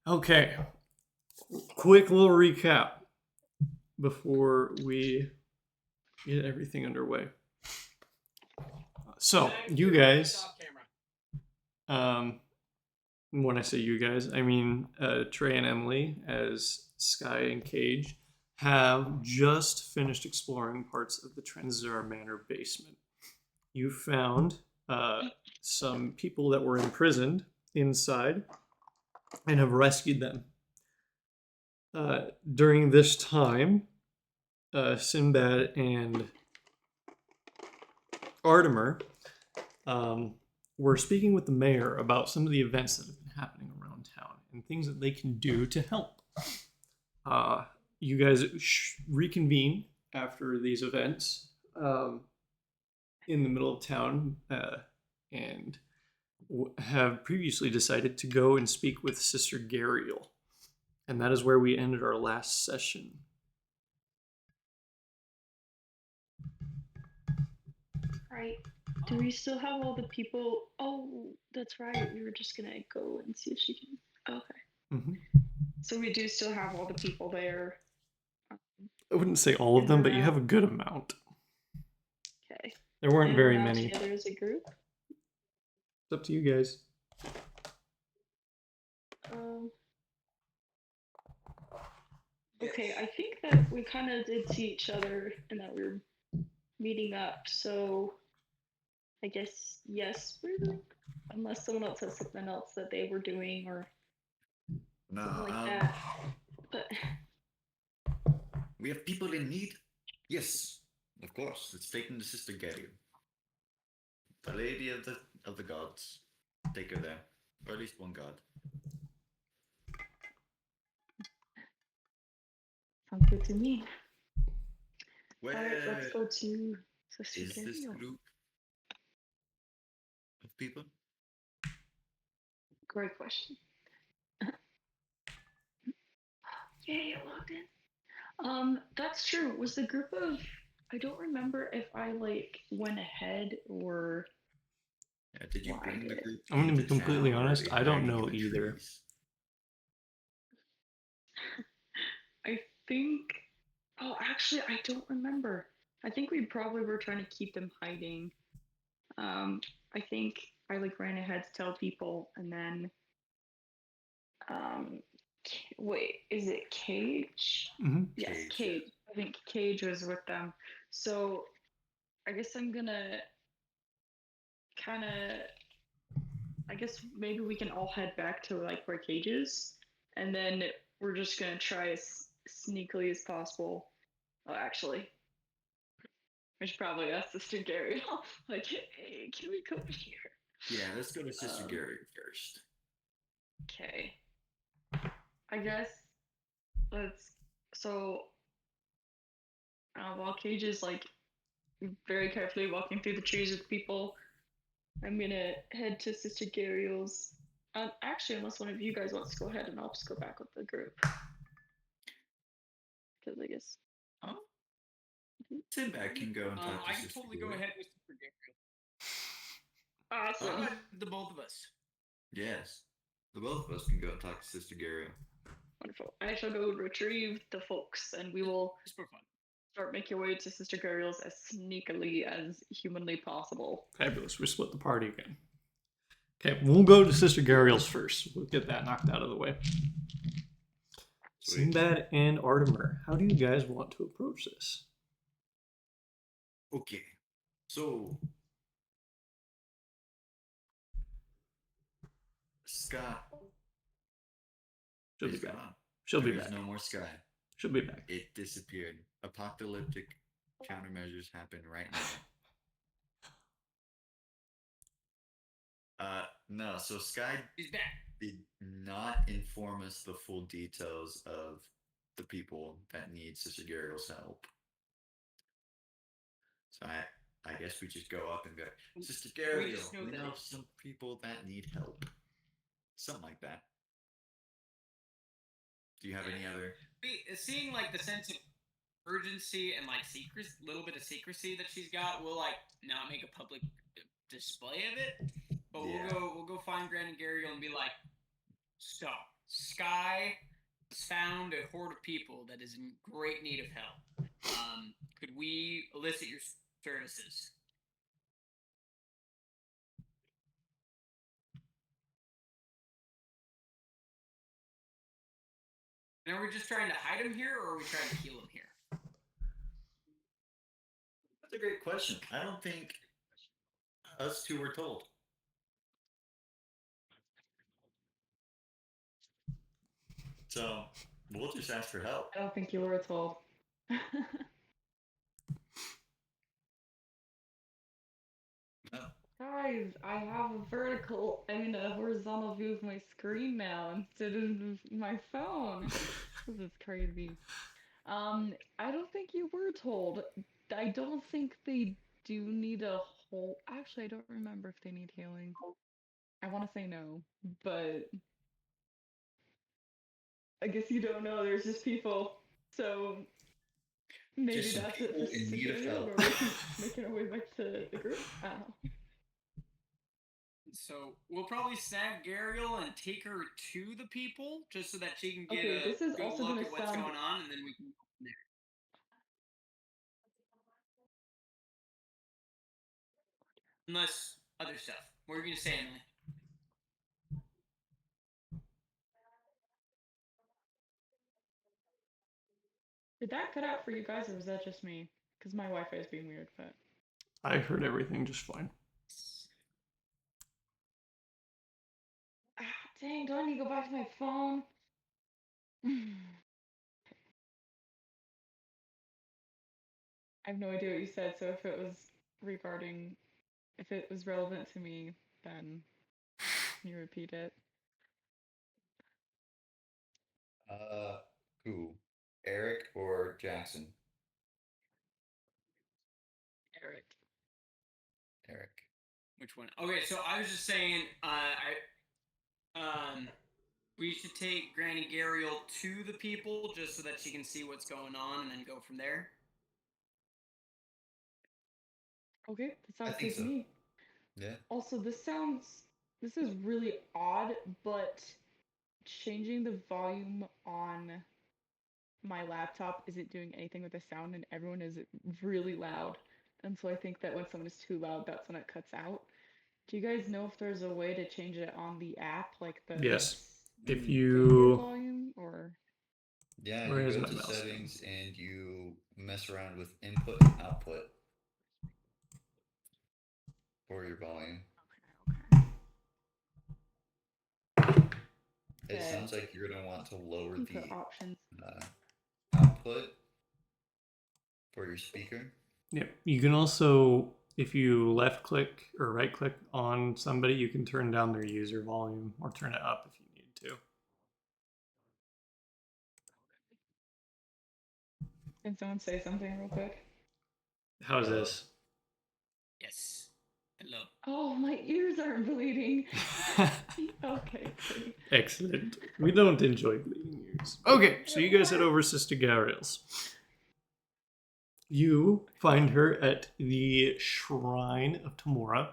Okay. Quick little recap before we get everything underway. So, you guys, when I say you guys, I mean Trey and Emily as Sky and Cage have just finished exploring parts of the Trenzar Manor basement. You found some people that were imprisoned inside and have rescued them. During this time, Sinbad and Artemer were speaking with the mayor about some of the events that have been happening around town and things that they can do to help. You guys reconvene after these events in the middle of town and have previously decided to go and speak with Sister Gariel. And that is where we ended our last session. Right. Do we still have all the people? Oh, that's right. We were just gonna go and see if she can. Okay. Mm-hmm. So we do still have all the people there. I wouldn't say all of them, but you have a good amount. Okay. There weren't and very we're now many. together as a group. It's up to you guys. Okay, I think that we kind of did see each other and that we were meeting up. So I guess yes, unless someone else has something else that they were doing or something like that. But we have people in need. Yes, of course. It's taking the Sister Gary, the lady of the gods. Take her there, or at least one god. sounds good to me. Where All right, let's go to Sister is this Gariel. group of people? Great question. Yay, I logged in. That's true. Was the group of I don't remember if I went ahead or Did you bring the group? I'm gonna be completely honest, I don't know either. I think actually I don't remember. I think we probably were trying to keep them hiding. I think I ran ahead to tell people and then wait, is it Cage? Mm-hmm. Yes, Cage. I think Cage was with them. So I guess I'm gonna kind of. I guess maybe we can all head back to where Cage is, and then we're just gonna try as sneakily as possible. Oh, actually, we should probably ask Sister Gary. Hey, can we come here? Yeah, let's go to Sister Gary first. Okay. I guess let's. So, while Cage is very carefully walking through the trees with people, I'm gonna head to Sister Gariel's. Actually, unless one of you guys wants to go ahead, and I'll just go back with the group. Because I guess. Oh. Sinbad can go and talk to I can totally go ahead with Sister Gariel. Awesome. The both of us. Yes. The both of us can go and talk to Sister Gariel. Wonderful. I shall go retrieve the folks, and we will just for fun start making your way to Sister Gariel's as sneakily as humanly possible. Fabulous. We split the party again. Okay, we'll go to Sister Gariel's first. We'll get that knocked out of the way. Sweet. Sinbad and Artemer, how do you guys want to approach this? Okay, so Scott. She'll be back. She'll be back. There's no more Sky. She'll be back. It disappeared. Apocalyptic countermeasures happen right now. No, so Sky did not inform us the full details of the people that need Sister Gariel's help. So I guess we just go up and go, Sister Gariel, we know some people that need help. Something like that. Do you have any other? Seeing the sense of urgency and secrecy, little bit of secrecy that she's got, we'll not make a public display of it. But we'll go find Gran and Gariel and be like, stop. Sky has found a horde of people that is in great need of help. Could we elicit your services? And are we just trying to hide him here, or are we trying to heal him here? That's a great question. I don't think us two were told. So we'll just ask for help. I don't think you were told. No. Guys, I have a horizontal view of my screen now instead of my phone. This is crazy. I don't think you were told. I don't think they do need a whole. Actually, I don't remember if they need healing. I want to say no, but I guess you don't know. There's just people. So maybe Just some that's it people for in need of Sicario, help. but we can making our way back to the group. I don't know. So we'll probably snag Gariel and take her to the people, just so that she can get Okay, a this is good also look gonna at what's sound. going on, and then we can go from there. Unless other stuff. What were you gonna say, Emily? Did that cut out for you guys, or was that just me? Because my Wi-Fi is being weird, but. I heard everything just fine. Ah, dang, do I need to go back to my phone? I have no idea what you said, so if it was regarding, if it was relevant to me, then can you repeat it? Who? Eric or Jackson? Eric. Eric. Which one? Okay, so I was just saying, we should take Granny Gariel to the people just so that she can see what's going on, and then go from there. Okay, that sounds think good to so. me. Yeah. Also, this is really odd, but changing the volume on my laptop isn't doing anything with the sound, and everyone is really loud. And so I think that when someone is too loud, that's when it cuts out. Do you guys know if there's a way to change it on the app, like the Yes. If radio you volume, or? Yeah, Where you is go my to mouse settings and you mess around with input and output for your volume. It Okay. sounds like you're going to want to lower Input the options. output for your speaker. yeah, you can also, if you left click or right click on somebody, you can turn down their user volume or turn it up if you need to. Can someone say something real quick? How's this? Yes. Hello. Oh, my ears aren't bleeding. Okay, great. Excellent. We don't enjoy bleeding ears. Okay, so you guys head over to Sister Gariel's. You find her at the Shrine of Tamora,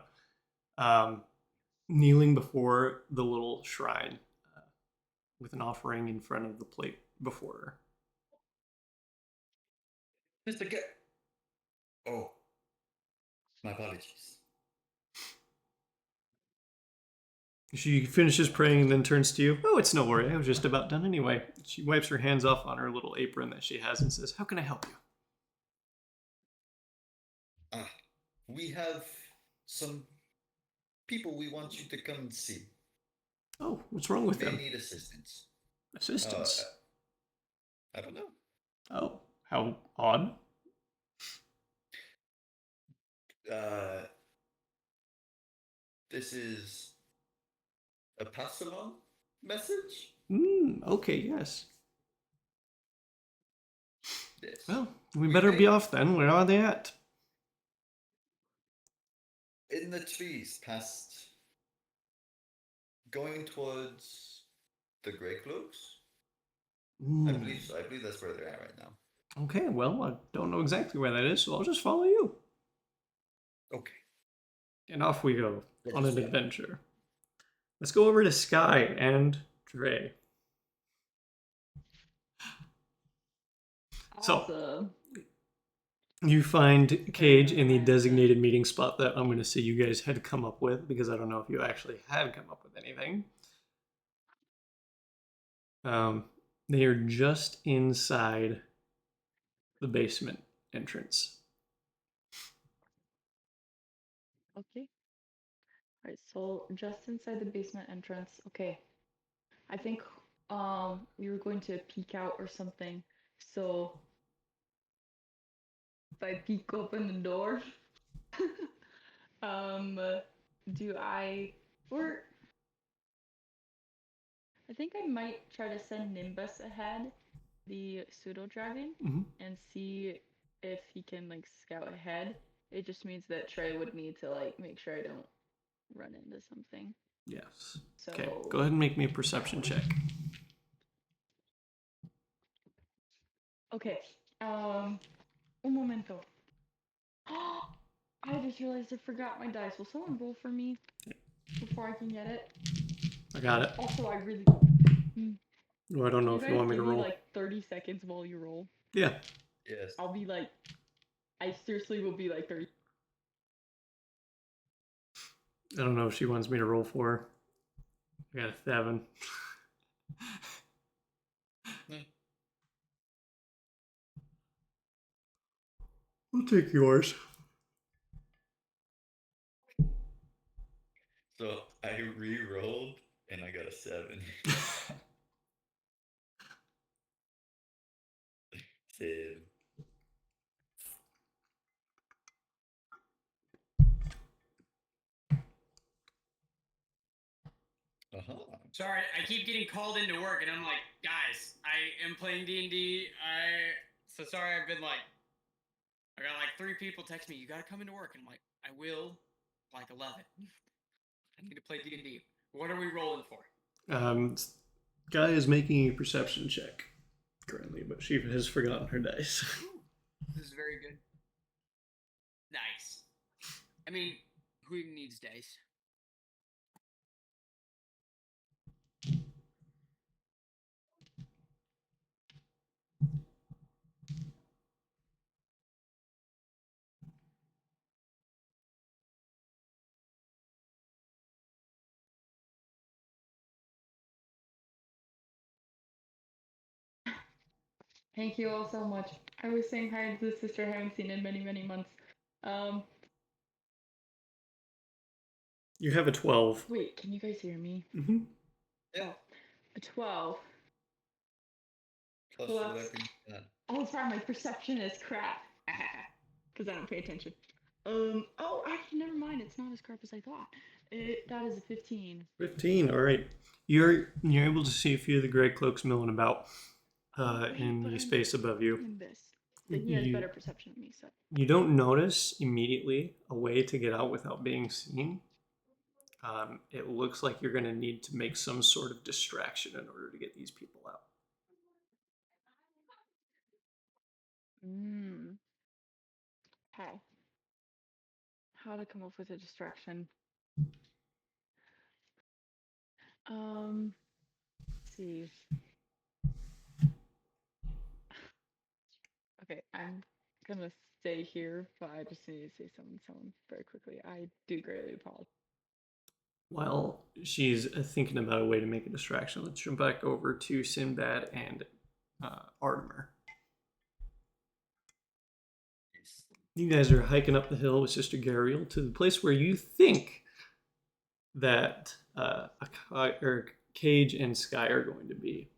kneeling before the little shrine with an offering in front of the plate before her. Mr. Oh, my apologies. She finishes praying and then turns to you. Oh, it's no worry. I was just about done anyway. She wipes her hands off on her little apron that she has and says, how can I help you? We have some people we want you to come and see. Oh, what's wrong with They them? need assistance. Assistance. I don't know. Oh, how odd. This is a pass-along message? Okay, yes. Yes. Well, we We better be may- off then. Where are they at? In the trees past going towards the Grey Cloaks? I believe so. I believe that's where they're at right now. Okay, well, I don't know exactly where that is, so I'll just follow you. Okay. And off we go Let's on an go. adventure. Let's go over to Sky and Dre. So Awesome. you find Cage in the designated meeting spot that I'm going to say you guys had come up with, because I don't know if you actually had come up with anything. They are just inside the basement entrance. Okay. All right, so just inside the basement entrance. Okay. I think we were going to peek out or something. So if I peek open the door, um do I or I think I might try to send Nimbus ahead, the pseudo dragon, Mm-hmm. and see if he can like scout ahead. It just means that Trey would need to like make sure I don't run into something. Yes. So Okay, go ahead and make me a perception check. Okay. Un momento. I just realized I forgot my dice. Will someone roll for me before I can get it? I got it. Also, I really. Well, I don't Can know you if you guys want me give to me roll. like 30 seconds while you roll? Yeah. Yes. I'll be like. I seriously will be like 30. I don't know if she wants me to roll for her. I got a 7. I'll take yours. So I re-rolled and I got a 7. Save. Sorry, I keep getting called into work, and I'm like, guys, I am playing D&D. So sorry, I've been like, I got like 3 people text me, you gotta come into work, and I'm like, I will, like 11. I need to play D&D. What are we rolling for? Guy is making a perception check currently, but she has forgotten her dice. This is very good. Nice. I mean, who even needs dice? Thank you all so much. I was saying hi to the sister I haven't seen in many, many months. You have a 12. Wait, can you guys hear me? Mm-hmm. Yeah. A 12. Plus Plus- whatever you got. Oh, it's fine. My perception is crap. Because I don't pay attention. Oh, actually, never mind. It's not as crap as I thought. That is a 15. 15. All right. You're able to see a few of the gray cloaks milling about Wait, in but the I'm space above you. Nimbus. But he has You- better perception than me, so. You don't notice immediately a way to get out without being seen. It looks like you're going to need to make some sort of distraction in order to get these people out. Okay. How to come up with a distraction? Let's see. Okay, I'm gonna stay here, but I just need to say something very quickly. I do greatly apologize. While she's thinking about a way to make a distraction, let's jump back over to Sinbad and Artemer. You guys are hiking up the hill with Sister Gariel to the place where you think that Cage and Sky are going to be.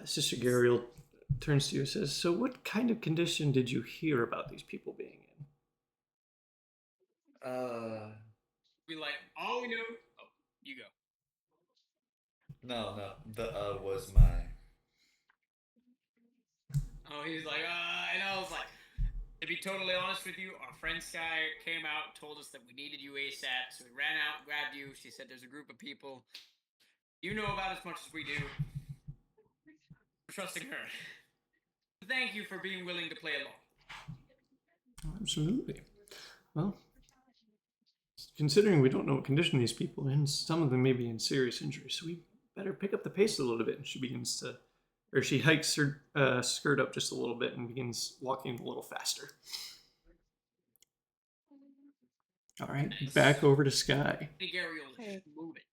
Sister Gariel turns to you and says, "So what kind of condition did you hear about these people being in?" Be like, all we know. Oh, you go. No. The was my. Oh, he was like, and I was like, to be totally honest with you, our friend Sky came out, told us that we needed you ASAP, so we ran out, grabbed you. She said there's a group of people. You know about as much as we do. We're trusting her. Thank you for being willing to play along. Absolutely. Well, considering we don't know what condition these people are in, some of them may be in serious injury, so we better pick up the pace a little bit. And she begins to or she hikes her skirt up just a little bit and begins walking a little faster. All right, Nice. back over to Sky. Big Ariel Okay. move it.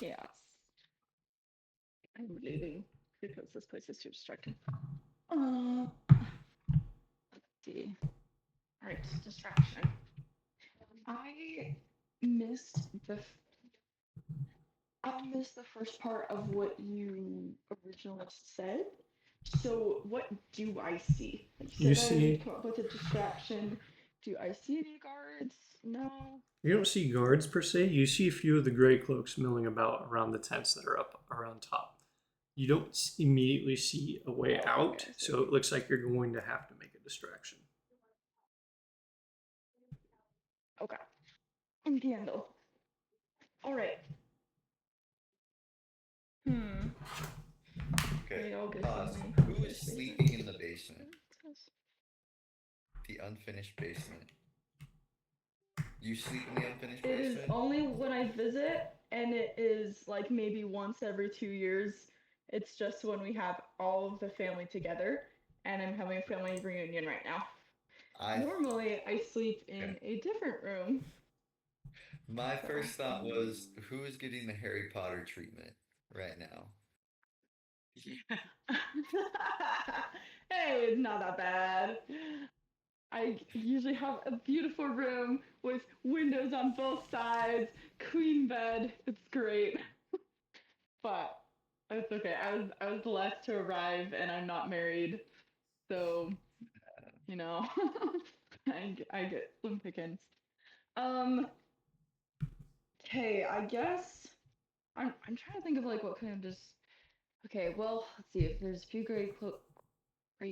Yes. I'm leaving because this place is too distracting. Let's see. All right, distraction. I missed the first part of what you originally said. So what do I see? You said I see- would come up with a distraction. Do I see any guards? No. You don't see guards per se. You see a few of the gray cloaks milling about around the tents that are up around top. You don't immediately see a way Oh, out, okay, I see. so it looks like you're going to have to make a distraction. Okay. Entiendo. All right. Okay. I'll get Pause. some Who is unfinished sleeping in the basement? The unfinished basement. You sleep in the unfinished It is basement? only when I visit, and it is like maybe once every 2 years. It's just when we have all of the family together, and I'm having a family reunion right now. Normally, I sleep in a different room. My first thought was, who is getting the Harry Potter treatment right now? Hey, it's not that bad. I usually have a beautiful room with windows on both sides, queen bed. It's great. But it's okay. I was the last to arrive, and I'm not married, so you know, I get slim pickings. Okay, I guess I'm trying to think of like what kind of just. Okay, well, let's see if there's a few gray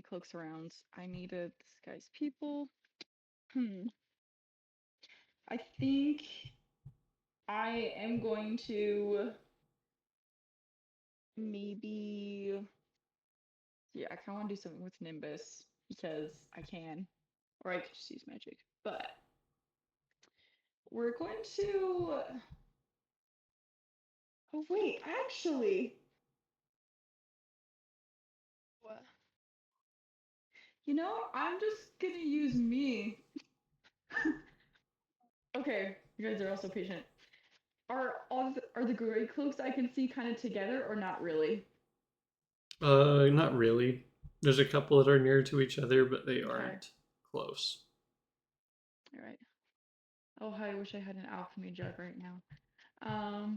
cloaks around. I need to disguise people. I think I am going to maybe. Yeah, I kind of want to do something with Nimbus because I can, or I could just use magic. But we're going to. Oh wait, actually. What? You know, I'm just gonna use me. Okay, you guys are also patient. Are the gray cloaks I can see kind of together or not really? Not really. There's a couple that are near to each other, but they Okay. aren't close. All right. Oh, I wish I had an alchemy jug right now.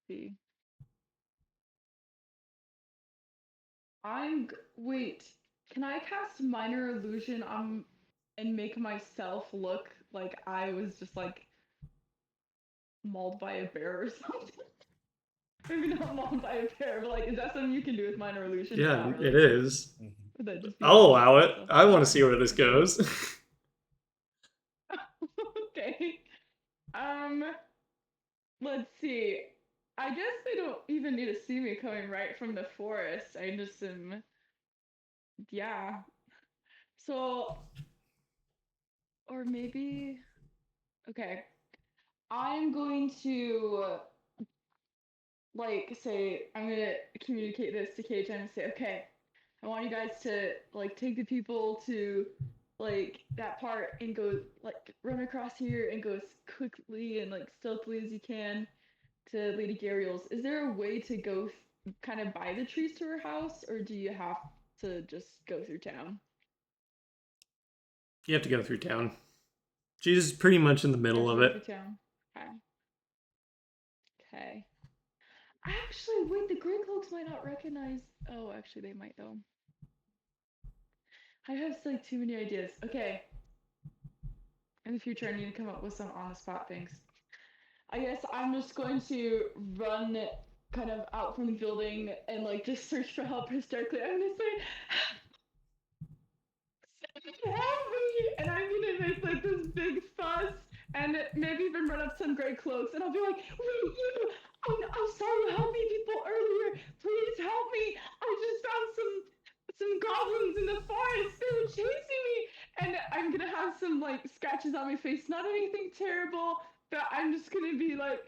See. Wait. Can I cast minor illusion on and make myself look like I was just like mauled by a bear or something? Maybe not mauled by a bear, but like, is that something you can do with minor illusion? Yeah, Not really. it is. Would that just be I'll allow it. I want to see where this Okay. goes. Okay. Let's see. I guess they don't even need to see me coming right from the forest. I just am. Yeah. So, or maybe. Okay. I'm going to like say I'm gonna communicate this to Cage and say, okay, I want you guys to like take the people to like that part and go like run across here and go as quickly and like stealthily as you can to Lady Gariel's. Is there a way to go kind of by the trees to her house, or do you have to just go through town? You have to go through town. She's pretty much in the middle of it. Through town. Okay. Okay. Actually, wait, the Grey Cloaks might not recognize. Oh, actually, they might though. I have like too many ideas. Okay. In the future, I need to come up with some on the spot things. I guess I'm just going to run kind of out from the building and like just search for help hysterically. I'm gonna say, help me! And I'm gonna make like this big fuss and maybe even run up some gray cloaks and I'll be like, wait, you! I saw you helping people earlier. Please help me! I just found some goblins in the forest. They were chasing me, and I'm gonna have some like scratches on my face. Not anything terrible, but I'm just gonna be like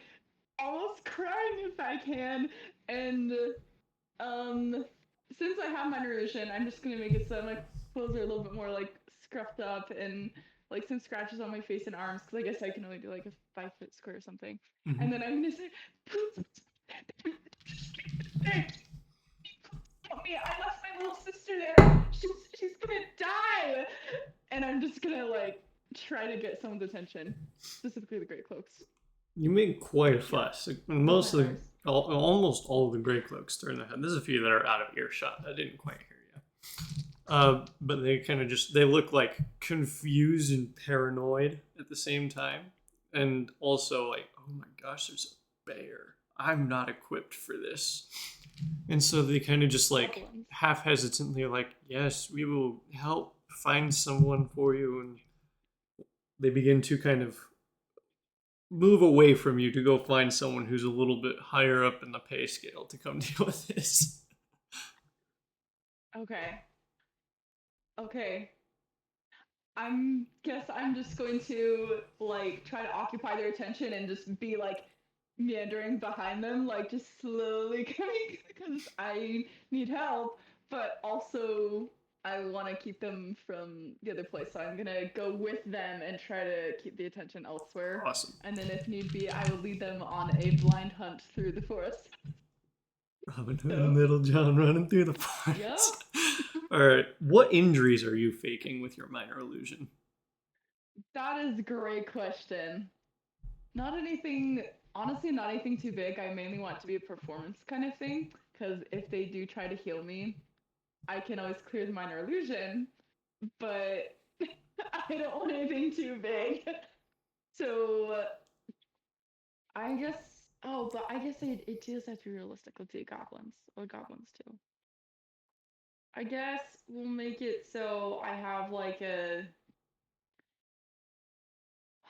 almost crying if I can, and Since I have minor illusion, I'm just gonna make it so my clothes are a little bit more like scruffed up and like some scratches on my face and arms, because I guess I can only do like a 5 foot square or something. Mhm. And then I'm gonna say, "Hey, help me! I left my little sister there. She's gonna die!" And I'm just gonna like try to get someone's attention, specifically the Great Cloaks. You make quite a fuss. Most of the, Vampires. almost all of the Grey Cloaks turn their head. There's a few that are out of earshot. I didn't quite hear you. But they kind of just, they look like confused and paranoid at the same time. And also like, oh my gosh, there's a bear. I'm not equipped for this. And so they kind of just like Goblins. half hesitantly like, yes, we will help find someone for you. And they begin to kind of move away from you to go find someone who's a little bit higher up in the pay scale to come deal with this. Okay. Okay. I'm guess I'm just going to like try to occupy their attention and just be like meandering behind them, like just slowly coming because I need help, but also I want to keep them from the other place. So I'm gonna go with them and try to keep the attention elsewhere. Awesome. And then if need be, I will lead them on a blind hunt through the forest. Robin Hood and Little John running through the forest. Yep. All right. What injuries are you faking with your minor illusion? That is a great question. Not anything, honestly, not anything too big. I mainly want it to be a performance kind of thing, because if they do try to heal me, I can always clear the minor illusion, but I don't want anything too big. So I guess, oh, but I guess it does have to be realistic. Let's see, goblins, or goblins too. I guess we'll make it so I have like a,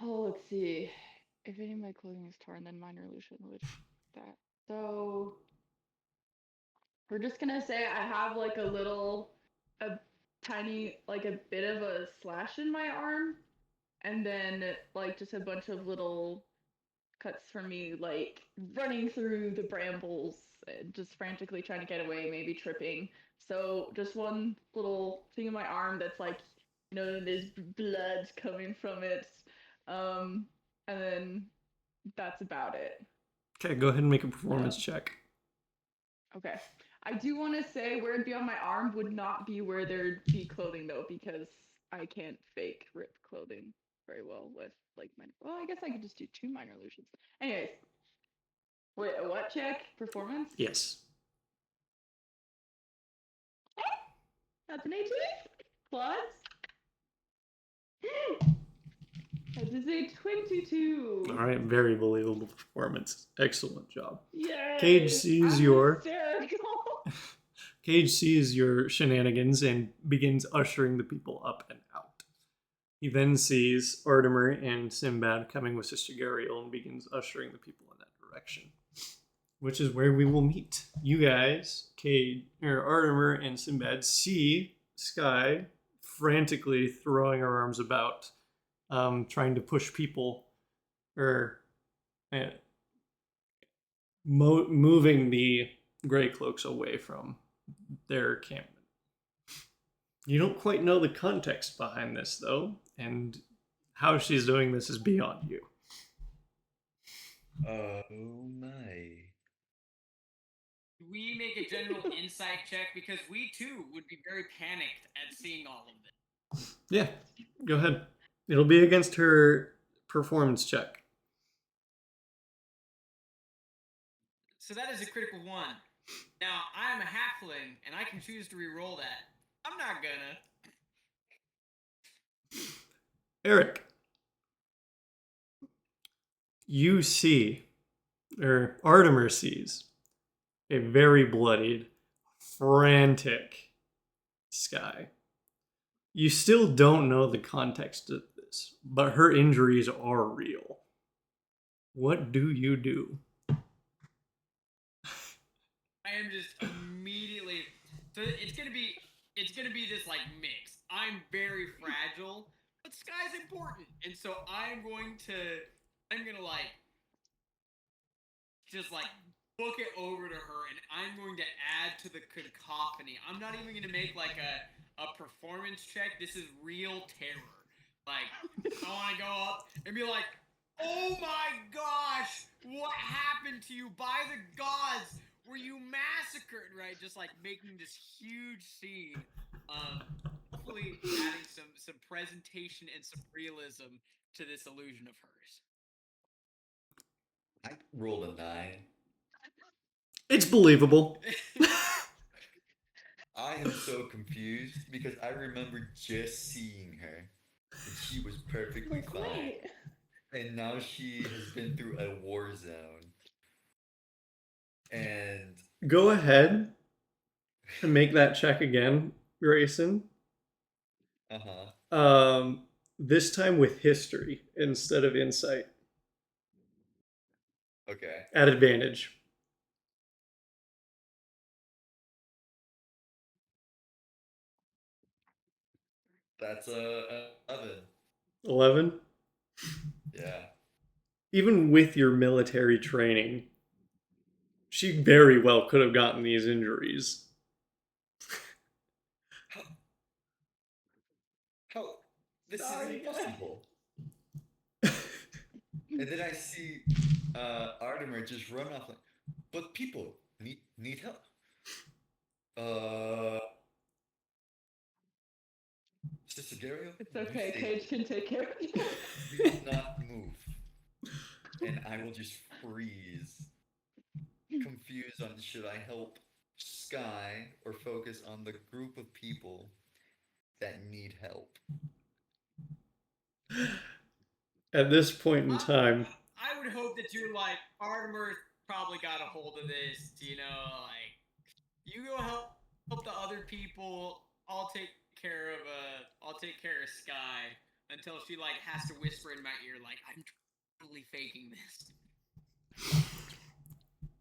oh, let's see. If any of my clothing is torn, then minor illusion would that. So we're just gonna say I have like a tiny, like a bit of a slash in my arm, and then like just a bunch of little cuts from me, like running through the brambles, just frantically trying to get away, maybe tripping. So just one little thing in my arm that's like, there's blood coming from it, and then that's about it. Okay, go ahead and make a performance check. Okay. I do want to say where it'd be on my arm would not be where there'd be clothing though, because I can't fake rip clothing very well with like my. Well, I guess I could just do 2 minor illusions. Anyways, wait, a what check? Performance? Yes. That's an 18 plus. That is a 22. All right, very believable performance. Excellent job. Yay! Cage sees I'm your hysterical. Cage sees your shenanigans and begins ushering the people up and out. He then sees Artemer and Sinbad coming with Sister Gariel and begins ushering the people in that direction, which is where we will meet. You guys, Artemer and Sinbad, see Sky frantically throwing her arms about, trying to push people, or moving the Grey Cloaks away from their encampment. You don't quite know the context behind this, though, and how she's doing this is beyond you. Oh my. We make a general insight check because we too would be very panicked at seeing all of this. Yeah, go ahead. It'll be against her performance check. So that is a critical 1. Now, I'm a halfling, and I can choose to re-roll that. I'm not gonna. Eric, you see, or Artemer sees, a very bloodied, frantic Sky. You still don't know the context of this, but her injuries are real. What do you do? I am just immediately. So it's gonna be this like mix. I'm very fragile, but Sky's important, and so I'm gonna like just like book it over to her, and I'm going to add to the cacophony. I'm not even going to make like a performance check. This is real terror. Like, I want to go up and be like, "Oh my gosh, what happened to you? By the gods, were you massacred?" Right? Just like making this huge scene. Hopefully adding some presentation and some realism to this illusion of hers. I rolled a 9. It's believable. I am so confused because I remember just seeing her and she was perfectly Like, fine. wait. And now she has been through a war zone. And Go ahead and make that check again, Grayson. This time with history instead of insight. Okay. At advantage. That's 11. 11? Yeah. Even with your military training, she very well could have gotten these injuries. How? This Sorry, is guys. impossible. And then I see Artemer just run off like, but people need help. Sister Gabriel, It's you okay. stay Cage can take care of you. here. Do not move. And I will just freeze. Confused on should I help Sky or focus on the group of people that need help. At this point in time, I would hope that you're like, Artemer probably got a hold of this, you know, like, you go help the other people. I'll take care of Sky until she like has to whisper in my ear like, I'm totally faking this.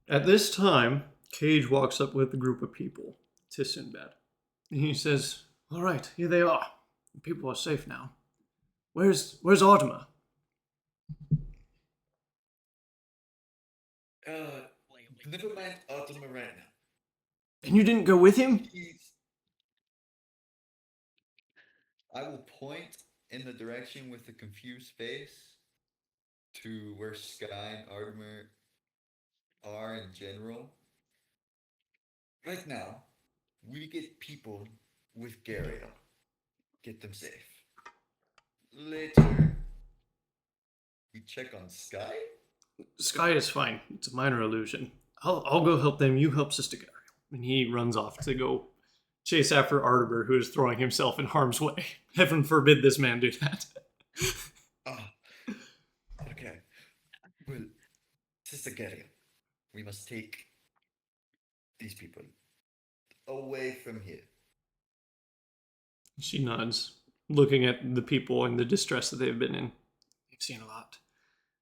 at this time, Cage walks up with a group of people to Sinbad. And he says, "All right, here they are. The people are safe now. Where's Artemer?" Never mind Artemer right now. And you didn't go with him? I will point in the direction with the confused face to where Sky and Artemer are in general. Right now, we get people with Gario. Get them safe. Later, we check on Sky? Sky is fine. It's a minor illusion. I'll go help them. You help Sister Gary. And he runs off to go chase after Artemer, who is throwing himself in harm's way. Heaven forbid this man do that. Okay. Well, Sister Gario, we must take these people away from here. She nods, looking at the people and the distress that they've been in. They've seen a lot.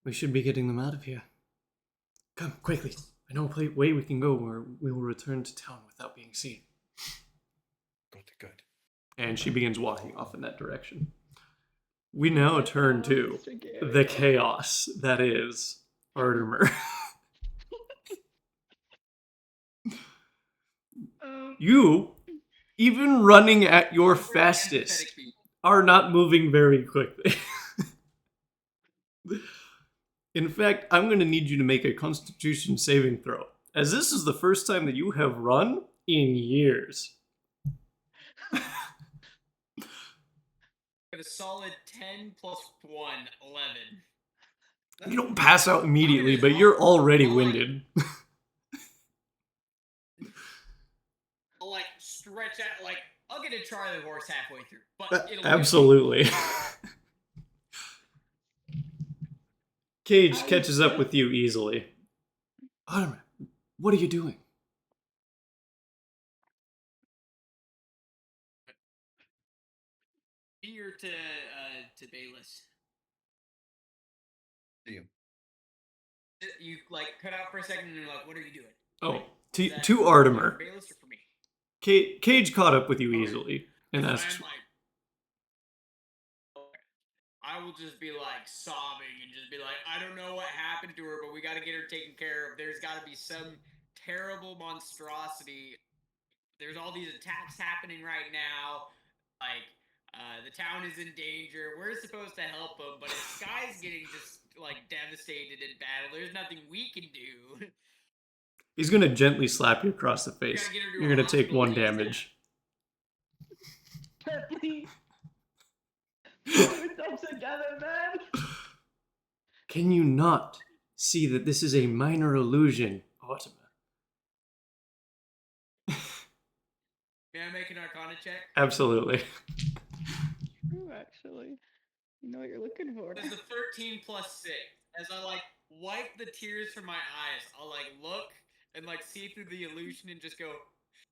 We should be getting them out of here. Come, quickly. I know a way we can go where we will return to town without being seen. Good. And she begins walking off in that direction. We now turn to the chaos that is Artemer. You, even running at your fastest, are not moving very quickly. In fact, I'm going to need you to make a Constitution saving throw, as this is the first time that you have run in years. Got a solid 10 plus 1, 11. You don't pass out immediately, but you're already winded. I'll like stretch out, like, I'll get a Charlie horse halfway through, but it'll Absolutely. Cage catches up with you easily. Artemer, what are you doing? Here to Bayless. See you. You like cut out for a second and you're like, what are you doing? Oh, Like, to Artemer. for Bayless or for me? Cage caught up with you easily and So asks, I'm like, okay. I I will just be like sobbing and just be like, I don't know what happened to her, but we got to get her taken care of. There's got to be some terrible monstrosity. There's all these attacks happening right now. Like, the town is in danger. We're supposed to help them, but if Sky's getting just like devastated in battle, there's nothing we can do. He's gonna gently slap you across the We face. gotta get her to You're a gonna take hospital 1 ASAP. damage. Please. Pull yourself together, man. Can you not see that this is a minor illusion, Autumn? May I make an Arcana check? Absolutely. True, actually. You know what you're looking for. It's the 13 plus 6. As I like wipe the tears from my eyes, I'll like look and like see through the illusion and just go,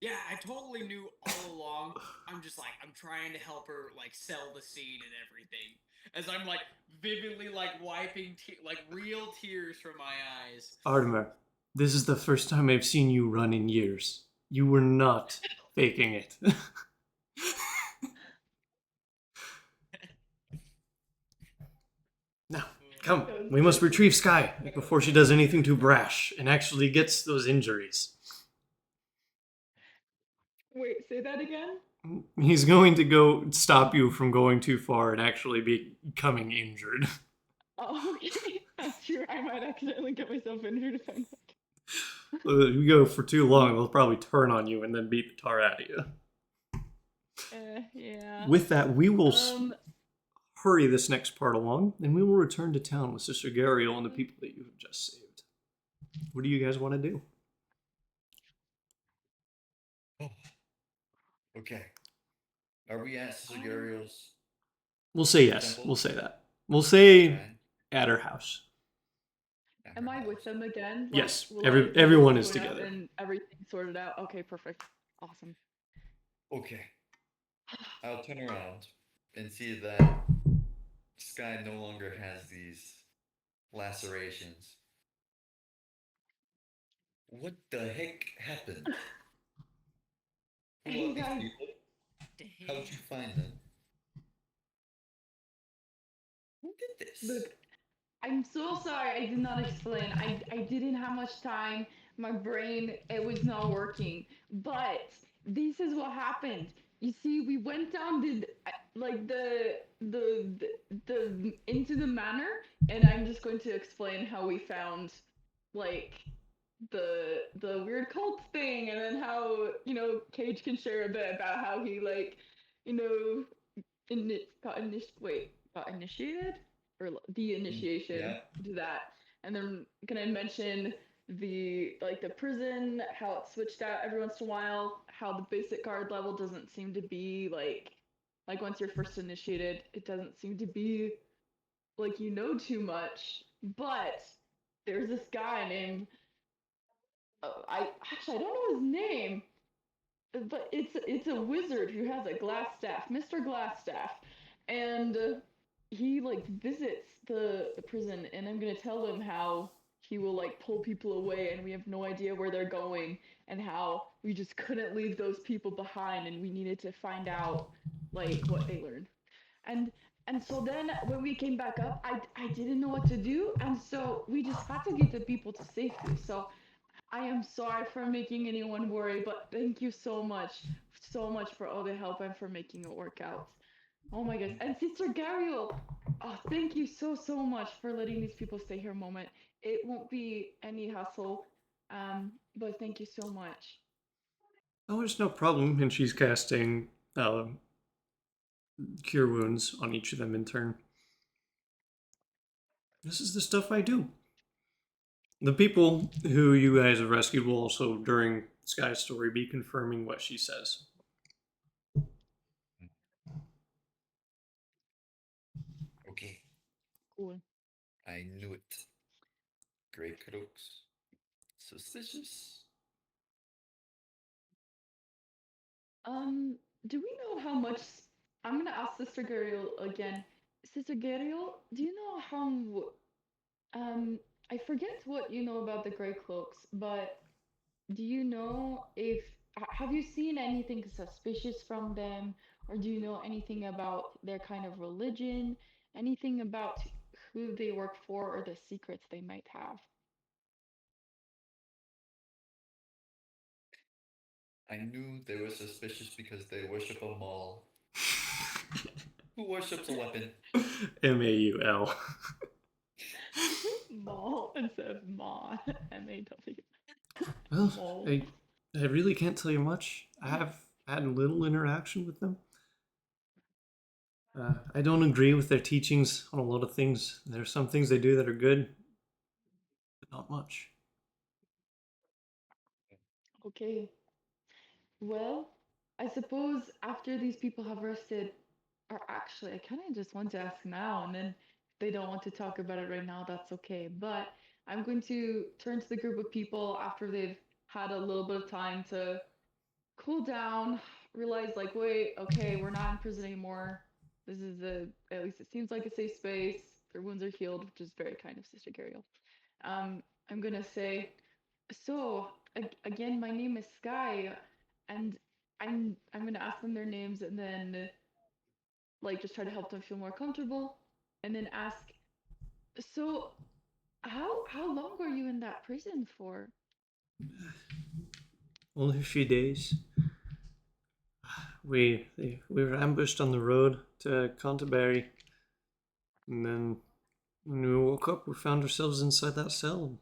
yeah, I totally knew all along. I'm just like, I'm trying to help her like sell the seed and everything. As I'm like vividly like wiping like real tears from my eyes. Artemer, this is the first time I've seen you run in years. You were not faking it. Now, come. We must retrieve Sky before she does anything too brash and actually gets those injuries. Wait, say that again? He's going to go stop you from going too far and actually becoming injured. Oh, okay. That's true. I might accidentally get myself injured if I'm If you go for too long, they'll probably turn on you and then beat the tar out of you. Yeah. With that, we will hurry this next part along, and we will return to town with Sister Gariel and the people that you have just saved. What do you guys want to do? Oh. Okay. Are we at Sister Gariel's? We'll say yes. temple? We'll say that. We'll say Okay. at her house. At Am her I with house. them again? Yes, will everyone be is going up together. and everything sorted out. Okay, perfect. Awesome. Okay. I'll turn around and see that Sky no longer has these lacerations. What the heck happened? Who Hey, are these guys. people? How'd you find them? Who did this? Look, I'm so sorry I did not explain. I didn't have much time. My brain, it was not working. But this is what happened. You see, we went down like the into the manor, and I'm just going to explain how we found like the weird cult thing, and then how Cage can share a bit about how he like you know got initiated or the initiation Yeah. to that, and then can I mention the prison, how it switched out every once in a while, how the basic guard level doesn't seem to be like once you're first initiated, it doesn't seem to be like too much, but there's this guy named I don't know his name, but it's a wizard who has a glass staff, Mr. Glassstaff, and he like visits the prison, and I'm gonna tell him how he will like pull people away, and we have no idea where they're going, and how we just couldn't leave those people behind, and we needed to find out like what they learned, and so then when we came back up, I didn't know what to do, and so we just had to get the people to safety. So I am sorry for making anyone worry, but thank you so much for all the help and for making it work out. Oh my goodness. And Sister Gariel, oh, thank you so much for letting these people stay here a moment. It won't be any hassle, but thank you so much. Oh, there's no problem. And she's casting Cure Wounds on each of them in turn. This is the stuff I do. The people who you guys have rescued will also, during Sky's story, be confirming what she says. Okay. Cool. I knew it. Grey cloaks. Suspicious. Do we know how much? I'm gonna ask Sister Gariel again. Sister Gariel, do you know I forget what you know about the Grey Cloaks, but do you know if have you seen anything suspicious from them, or do you know anything about their kind of religion? Anything about who they work for or the secrets they might have? I knew they were suspicious because they worship a mall. Who worships a weapon? Maul. Mall instead of ma. M-A-W. Well, Mall. I really can't tell you much. I have had little interaction with them. I don't agree with their teachings on a lot of things. There are some things they do that are good, but not much. Okay. Well, I suppose after these people have rested, or actually, I kind of just want to ask now, and then if they don't want to talk about it right now, that's okay. But I'm going to turn to the group of people after they've had a little bit of time to cool down, realize, like, wait, okay, we're not in prison anymore. This is at least it seems like a safe space. Their wounds are healed, which is very kind of Sister Gariel. I'm gonna say, so again, my name is Sky, and I'm gonna ask them their names and then like just try to help them feel more comfortable, and then ask, so how long were you in that prison for? Only a few days. We were ambushed on the road to Canterbury, and then when we woke up, we found ourselves inside that cell.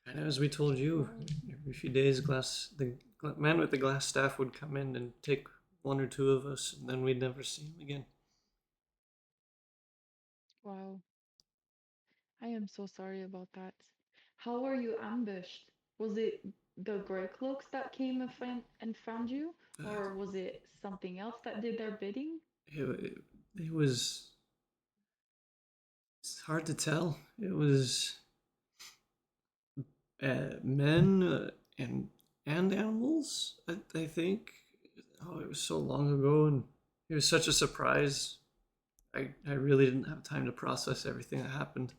And as we told you, Wow. every few days, the man with the glass staff would come in and take one or two of us, and then we'd never see him again. Wow. I am so sorry about that. How were you ambushed? Was it the Grey Cloaks that came and found you? Uh, Or was it something else that did their bidding? it was it's hard to tell. It was men and animals. I think. Oh, it was so long ago, and it was such a surprise. I really didn't have time to process everything that happened.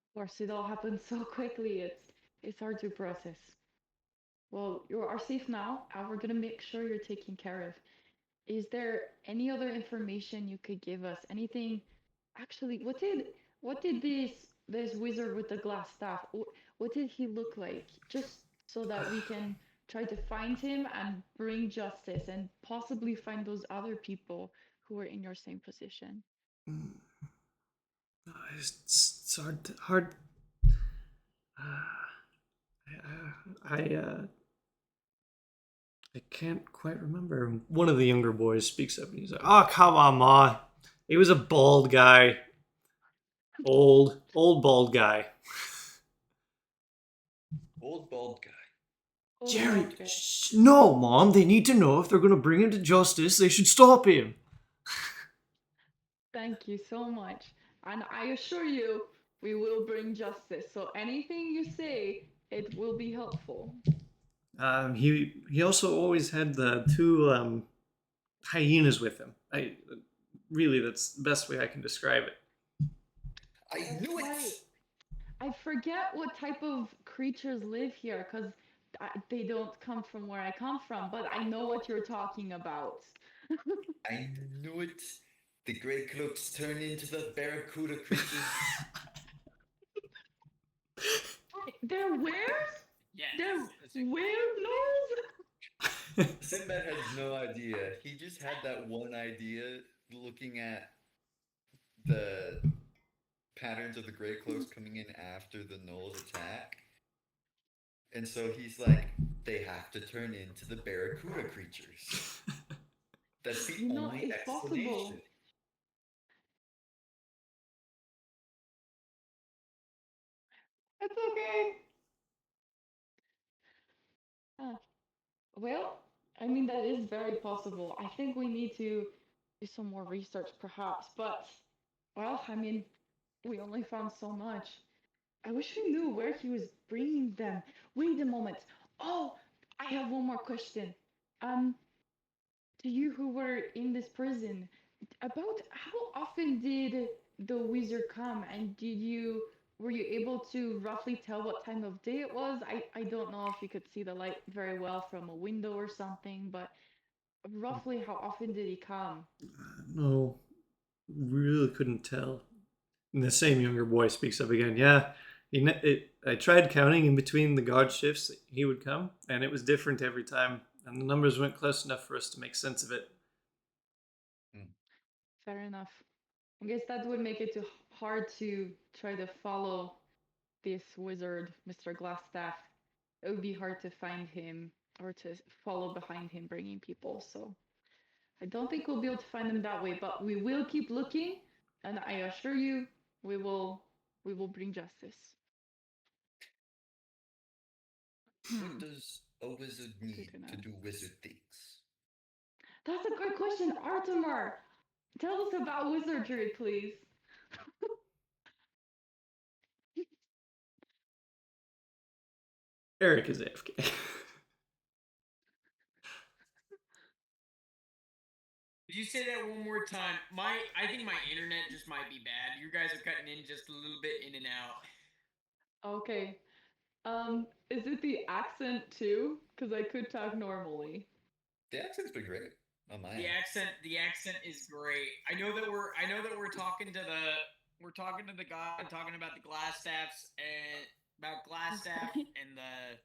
Of course, it all happened so quickly, it's hard to process. Well, you are safe now, and we're gonna make sure you're taken care of. Is there any other information you could give us? Anything? Actually, what did this wizard with the glass staff? What did he look like? Just so that we can try to find him and bring justice and possibly find those other people who are in your same position. Mm, it's hard. I can't quite remember. One of the younger boys speaks up and he's like, "Oh, come on, ma. He was a bald guy. Old bald guy." Old bald guy. Old Jerry, bald guy. no, Mom. They need to know if they're going to bring him to justice, they should stop him. Thank you so much. And I assure you, we will bring justice. So anything you say, it will be helpful. He also always had the two hyenas with him. Really, that's the best way I can describe it. I That's knew it! right. I forget what type of creatures live here because they don't come from where I come from, but I know what you're talking about. I knew it! The Grey Cloaks turned into the barracuda creatures. They're wares? Yes. They're That's a- werewolves? Sinbad had no idea. He just had that one idea looking at the patterns of the Grey Cloaks coming in after the Gnolls attack. And so he's like, they have to turn into the barracuda creatures. That's the only It's possible. explanation. It's okay. Uh, well, I mean, that is very possible. I think we need to do some more research, perhaps. But, well, I mean, we only found so much. I wish we knew where he was bringing them. Wait a moment. Oh, I have one more question. Um, to you who were in this prison, about how often did the wizard come, and were you able to roughly tell what time of day it was? I don't know if you could see the light very well from a window or something, but roughly how often did he come? No, really couldn't tell. And the same younger boy speaks up again. Yeah, I tried counting in between the guard shifts. He would come, and it was different every time. And the numbers weren't close enough for us to make sense of it. Fair enough. I guess that would make it too hard to try to follow this wizard, Mr. Glassstaff. It would be hard to find him or to follow behind him bringing people. So I don't think we'll be able to find him that way, but we will keep looking, and I assure you, we will bring justice. What does a wizard need Good to to know. do wizard things? That's a great question, Artemar. Tell us about wizardry, please. Eric is AFK. Did you say that one more time? I think my internet just might be bad. You guys are cutting in just a little bit in and out. Okay. Is it the accent too? Because I could talk normally. The accent's been great on my The end. accent is great. I know that we're talking to the guy and talking about the glass staffs and about glass staff Okay. and the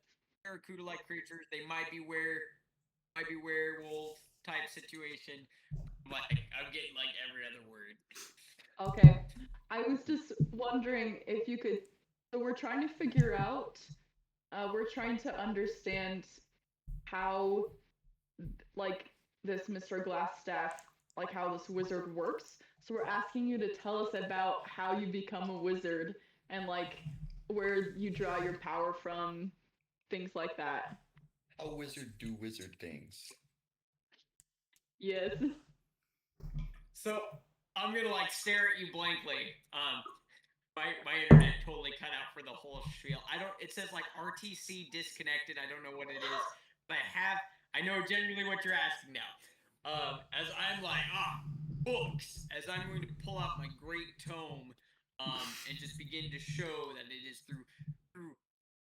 barracuda like creatures. They might be werewolf type situation. I'm getting like every other word. Okay. I was just wondering if you could. So we're trying to figure out. We're trying to understand how, like, this Mr. Glassstaff, like how this wizard works. So we're asking you to tell us about how you become a wizard and like where you draw your power from, things like that. How wizard do wizard things? Yes. So I'm gonna like stare at you blankly. My internet totally cut out for the whole spiel. I don't. It says like RTC disconnected. I don't know what it is, but I know genuinely what you're asking now. As I'm like books, as I'm going to pull out my great tome, and just begin to show that it is through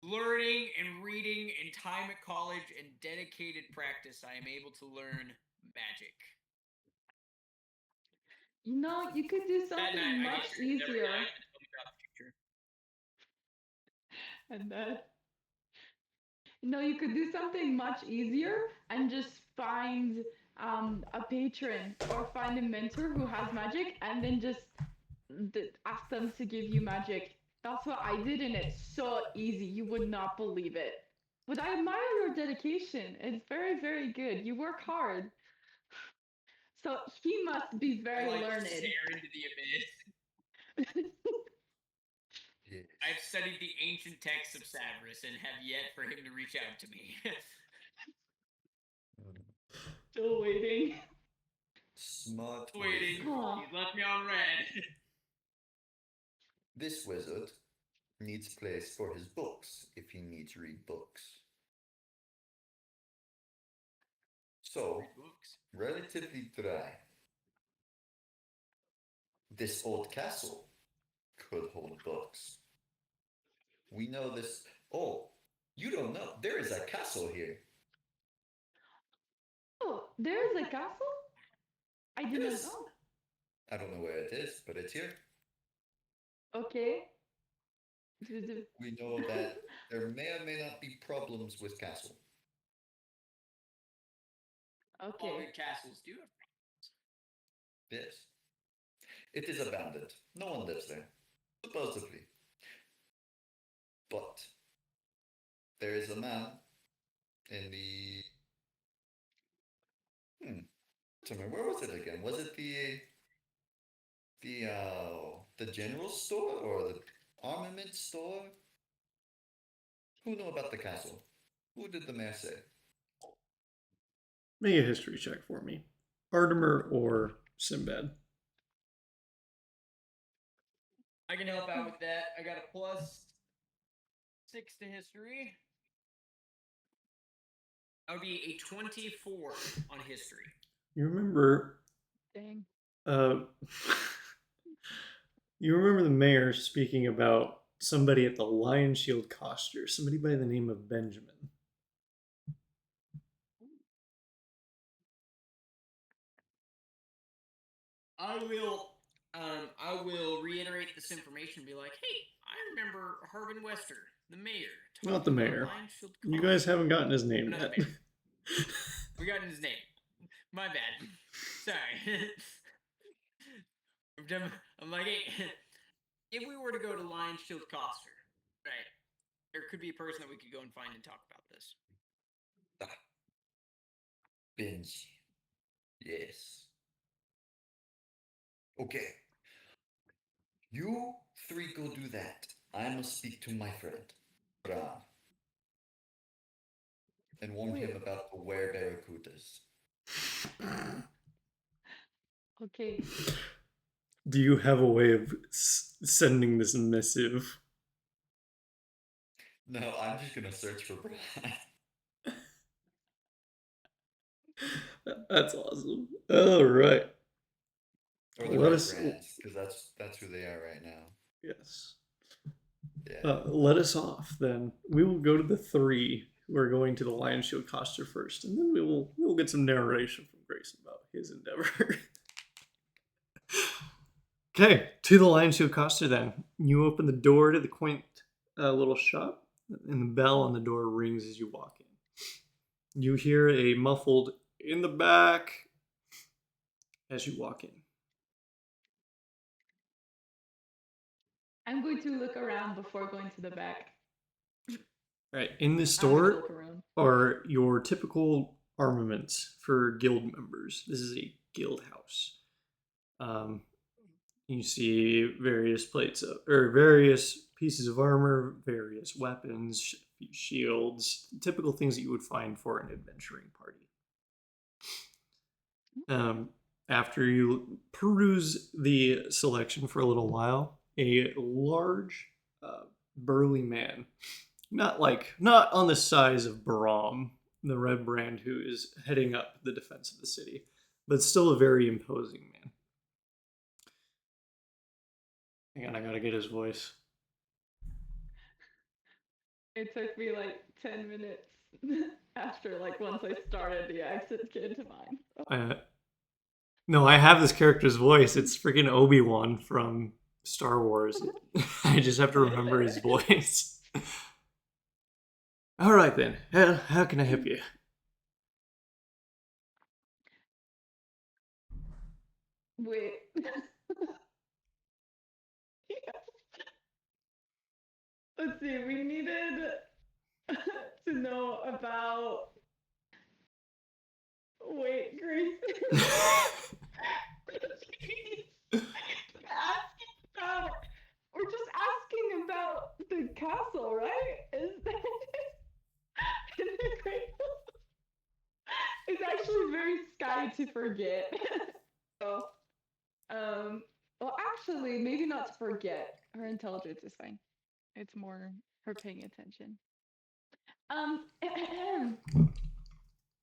learning and reading and time at college and dedicated practice I am able to learn magic. You know, you could do That night, something I get much tricked every easier. night and tell me about the future. And no, you could do something much easier and just find a patron or find a mentor who has magic and then just ask them to give you magic. That's what I did, and it's so easy. You would not believe it. But I admire your dedication. It's very, very good. You work hard. So he must be I very like learned. stare into the abyss. Yes. I've studied the ancient texts of Severus and have yet for him to reach out to me. Still waiting. Smart Waiting. wizard. Aw. He's left me on red. This wizard needs place for his books if he needs to read books. So, Books. relatively dry. This old castle could hold books. We know this. Oh, you don't know. There is a castle here. Oh, there's a castle? I did not Yes. know. I don't know where it is, but it's here. Okay. We know that there may or may not be problems with castle. All Okay. good castles do have Yes. It is abandoned. No one lives there. Supposedly. But there is a man in the where was it again? Was it the general store or the armament store? Who knew about the castle? Who did the mayor say? Make a history check for me. Artemer or Sinbad. I can help out with that. I got a +6 to history. That would be a 24 on history. You remember Dang. you remember the mayor speaking about somebody at the Lion Shield Coster, somebody by the name of Benjamin. I will reiterate this information. And be like, hey, I remember Harbin Wester, the mayor. Not the talking about mayor. Lion Shield You Coffee." guys haven't gotten his name Not the yet. mayor. We got his name. My bad. Sorry. I'm like, hey, if we were to go to Lion Shield Coster, right, there could be a person that we could go and find and talk about this. Binge. Yes. Okay. You three go do that. I must speak to my friend, Bran, and warn him about the were-barracudas. Okay. Do you have a way of sending this missive? No, I'm just gonna search for Bran. That's awesome. All right. Or the Let Red us- Brands, because that's who they are right now. Yes. Yeah. Let us off then. We will go to the three who are going to the Lion Shield Coster first, and then we'll get some narration from Grayson about his endeavor. Okay, to the Lion Shield Coster then. You open the door to the quaint little shop, and the bell on the door rings as you walk in. You hear a muffled "in the back" as you walk in. I'm going to look around before going to the back. Right, in the I'm gonna store look around. are your typical armaments for guild members. This is a guild house. You see various plates of, or various pieces of armor, various weapons, shields, typical things that you would find for an adventuring party. After you peruse the selection for a little while, a large, burly man, not on the size of Baram, the Red Brand who is heading up the defense of the city, but still a very imposing man. Hang on, I gotta get his voice. It took me like 10 minutes after, like, once I started, the accent came to mind. No, I have this character's voice. It's freaking Obi-Wan from Star Wars. I just have to remember his voice. All right then. How can I help you? Wait. Let's see, we needed to know about. Wait, Grace. We're just asking about the castle, right? It's actually very Sky to forget. So, well, actually, maybe not to forget. Her intelligence is fine. It's more her paying attention.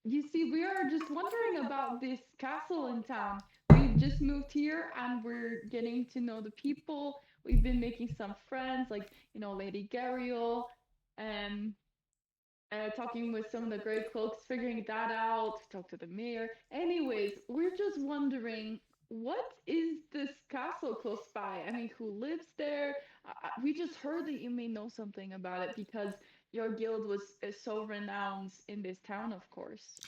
You see, we are just wondering about this castle in town. We've just moved here and we're getting to know the people. We've been making some friends, like, Lady Gariel, and talking with some of the Grey Cloaks, figuring that out, talk to the mayor. Anyways, we're just wondering, what is this castle close by? I mean, who lives there? We just heard that you may know something about it because your guild is so renowned in this town, of course.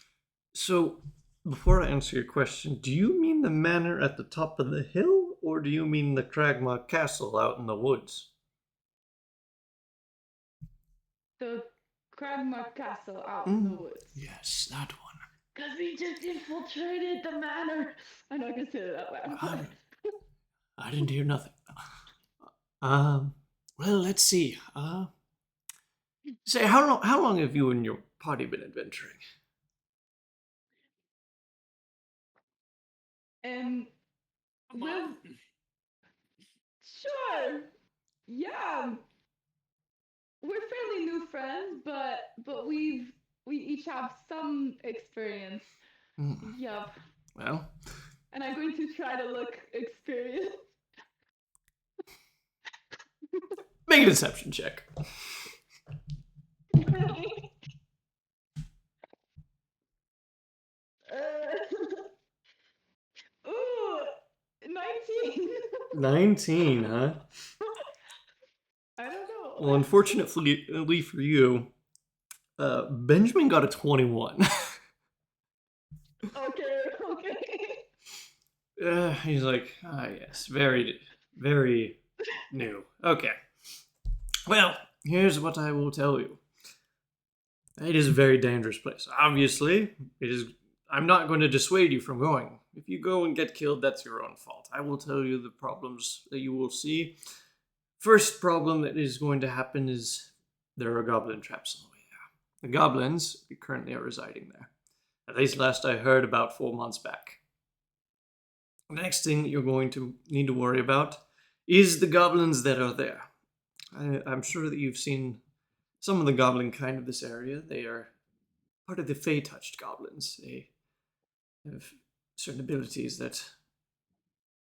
So, before I answer your question, do you mean the manor at the top of the hill, or do you mean the Cragma Castle out in the woods? The Cragma Castle out in the woods. Yes, that one. Because we just infiltrated the manor. I'm not going to say it that loud. I didn't hear nothing. Well, let's see. Say, how long have you and your party been adventuring? Well, sure. Yeah. We're fairly new friends, but we each have some experience. Yup. Well, And I'm going to try to look experienced. make a deception check. Ooh, 19, huh? I don't know. Well, unfortunately for you, Benjamin got a 21. Okay. He's like, ah, yes, very, very new. Okay. Well, here's what I will tell you. It is a very dangerous place. Obviously, it is. I'm not going to dissuade you from going. If you go and get killed, that's your own fault. I will tell you the problems that you will see. First problem that is going to happen is there are goblin traps on the way there. The goblins currently are residing there. At least last I heard, about 4 months back. The next thing you're going to need to worry about is the goblins that are there. I'm sure that you've seen some of the goblin kind of this area. They are part of the Fey-touched goblins. They have certain abilities that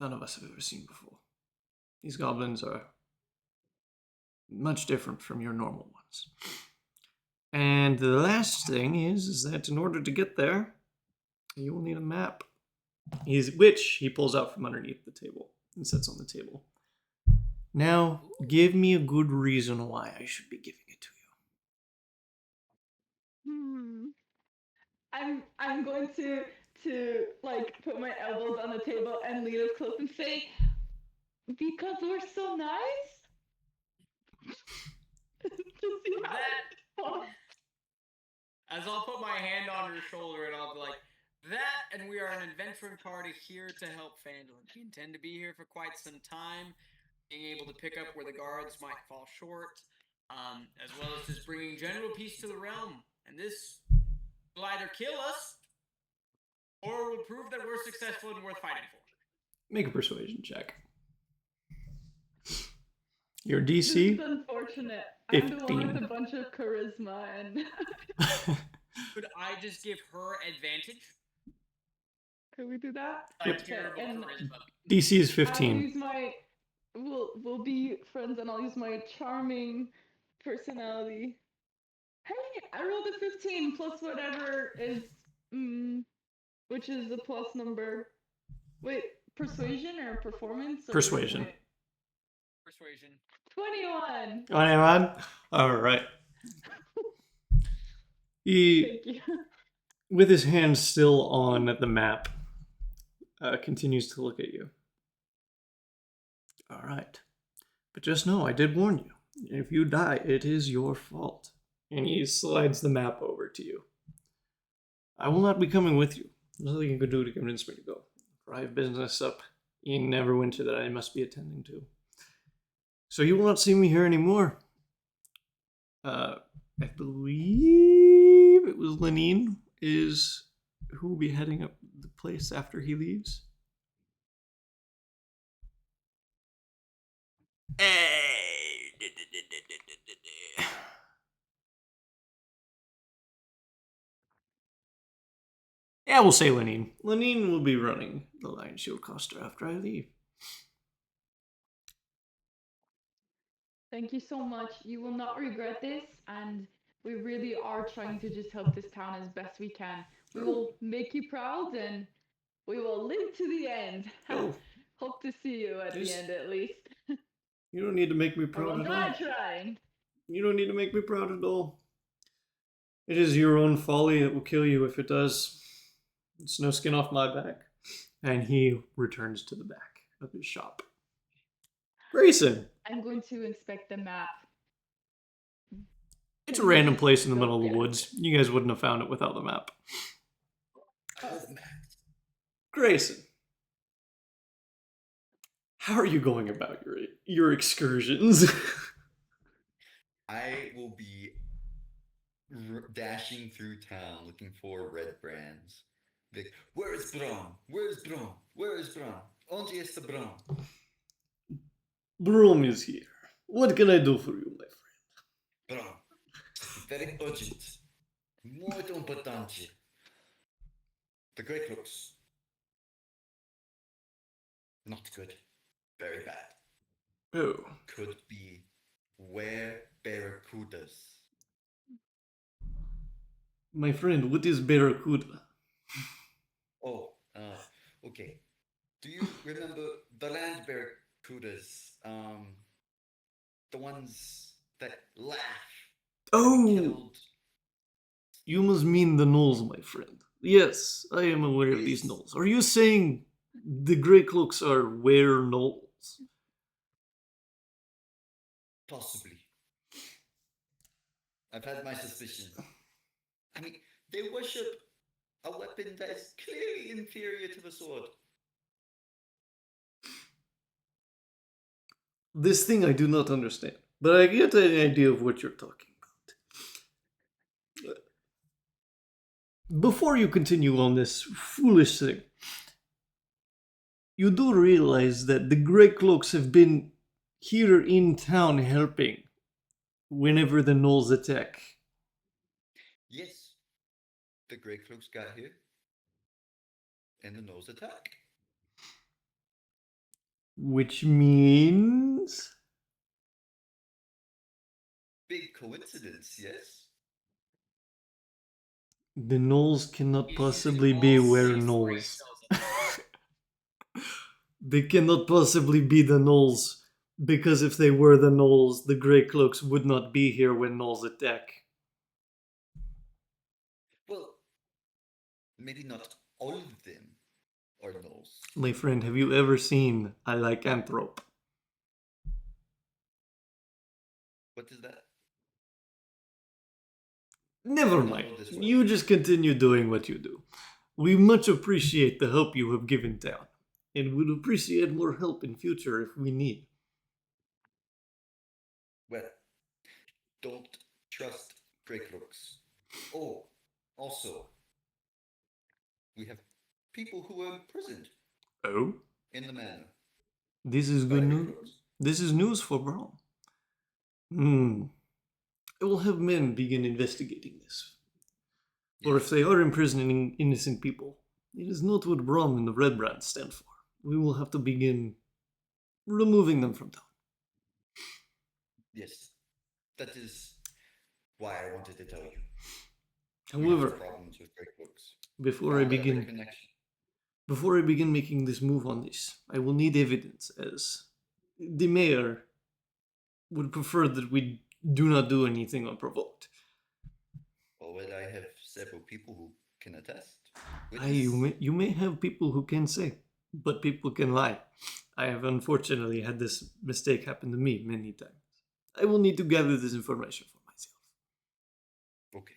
none of us have ever seen before. These goblins are much different from your normal ones. And the last thing is that in order to get there, you will need a map. Which he pulls out from underneath the table and sets on the table. Now, give me a good reason why I should be giving it to you. I'm going to like put my elbows on the table and lean as close and say, because we're so nice. Just see how it As I'll put my hand on her shoulder and I'll be like, that, and we are an adventuring party here to help Fandolin. We intend to be here for quite some time, being able to pick up where the guards might fall short, as well as just bringing general peace to the realm. And this will either kill us, or will prove that we're successful and worth fighting for. Make a persuasion check. Your This DC? is unfortunate. I'm the one with a bunch of charisma and Could I just give her advantage? Could we do that? Yep. Terrible And charisma. DC is I'll 15. use my we'll be friends and I'll use my charming personality. Hey, I rolled a 15 plus whatever is which is the plus number. Wait, persuasion or performance? Or Persuasion. Persuasion. 21. 21? Alright. He, Thank you. with his hand still on the map, continues to look at you. Alright. But just know, I did warn you. If you die, it is your fault. And he slides the map over to you. I will not be coming with you. There's nothing you can do to convince me to go. For I have business up in Neverwinter that I must be attending to. So you will not see me here anymore. I believe it was Lenine is who will be heading up the place after he leaves. Yeah, we'll say Lenine. Lenine will be running the Lion Shield Cluster after I leave. Thank you so much. You will not regret this, and we really are trying to just help this town as best we can. We will make you proud, and we will live to the end. Oh, Hope to see you at the Just- end, at least. you don't need to make me I will proud at die all. trying. You don't need to make me proud at all. It is your own folly that will kill you if it does. It's no skin off my back. And he returns to the back of his shop. Grayson! I'm going to inspect the map. It's a random place in the Go middle of the get it. woods. You guys wouldn't have found it without the map. Oh, Grayson! How are you going about your excursions? I will be dashing through town looking for red brands. Like, where is Bron? Where is Bron? Where is Bron? Onde está Bron? Broom is here. What can I do for you, my friend? Bron. Very urgent. Muito importante. The Grey Cloaks. Not good. Very bad. Oh, Could be where barracudas. my friend, what is Barracuda? Oh, okay. Do you remember the land barracuda that laugh. that we Oh, killed. you must mean the gnolls, my friend. Yes, I am aware of these Yes. gnolls. Are you saying the Grey Cloaks are were gnolls? Possibly. I've had my suspicions. I mean, they worship a weapon that is clearly inferior to the sword. This thing I do not understand, but I get an idea of what you're talking about. Before you continue on this foolish thing, you do realize that the Grey Cloaks have been here in town helping whenever the gnolls attack. Yes, the Grey Cloaks got here, and the nose attack. Which means. Big coincidence, yes? The gnolls cannot He's possibly using be all were 6 brain gnolls. cells at once. They cannot possibly be the gnolls, because if they were the gnolls, the Grey Cloaks would not be here when gnolls attack. Well, maybe not all of them are gnolls. My friend, have you ever seen a lycanthrope? What is that? Never I don't mind. know this You word. just continue doing what you do. We much appreciate the help you have given town, and would appreciate more help in future if we need. Well, don't trust Grey Cloaks. Oh, also, we have people who were imprisoned Oh? in the manor This is by good the Grey news. Cloaks. This is news for Braum. I will have men begin investigating this. Or if Yes. they are imprisoning innocent people, it is not what Braum and the Red Brand stand for. We will have to begin removing them from town. Yes. That is why I wanted to tell you. We However, have problems with Grey Cloaks. before I Found out their begin connection. before I begin making this move on this, I will need evidence, as the mayor would prefer that we do not do anything unprovoked. Well, I have several people who can attest. You may have people who can say, but people can lie. I have unfortunately had this mistake happen to me many times. I will need to gather this information for myself. Okay.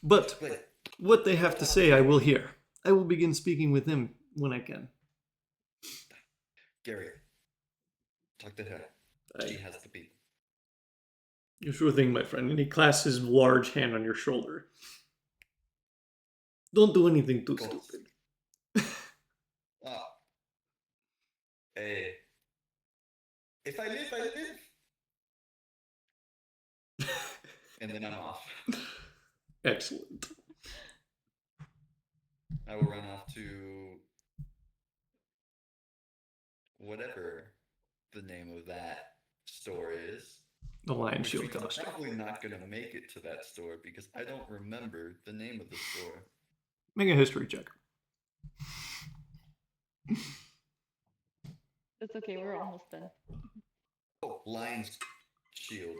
But But what they have to say, I will hear. I will begin speaking with them when I can. Gary, talk to her. She has the people. You sure thing, my friend. And he clasps his large hand on your shoulder. Don't do anything too Goals. stupid. Ah. Hey. If I live, I live. And then I'm off. Excellent. I will run off to whatever the name of that store is. The Lion Which Shield means I'm costume. probably not going to make it to that store because I don't remember the name of the store. Make a history check. It's okay. We're almost done. Oh, Lion's Shield.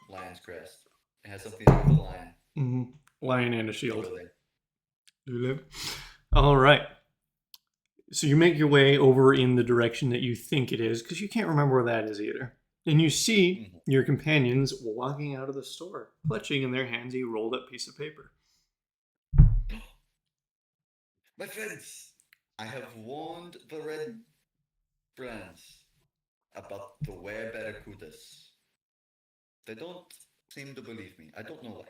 Lion's Crest. It has something to do with a lion. Mm-hmm. Lion and a I'll shield. go there. Do you live? All right. So you make your way over in the direction that you think it is, because you can't remember where that is either. And you see your companions walking out of the store, clutching in their hands a rolled up piece of paper. My friends, I have warned the Red Brands about the Werebarracudas. They don't seem to believe me. I don't know why.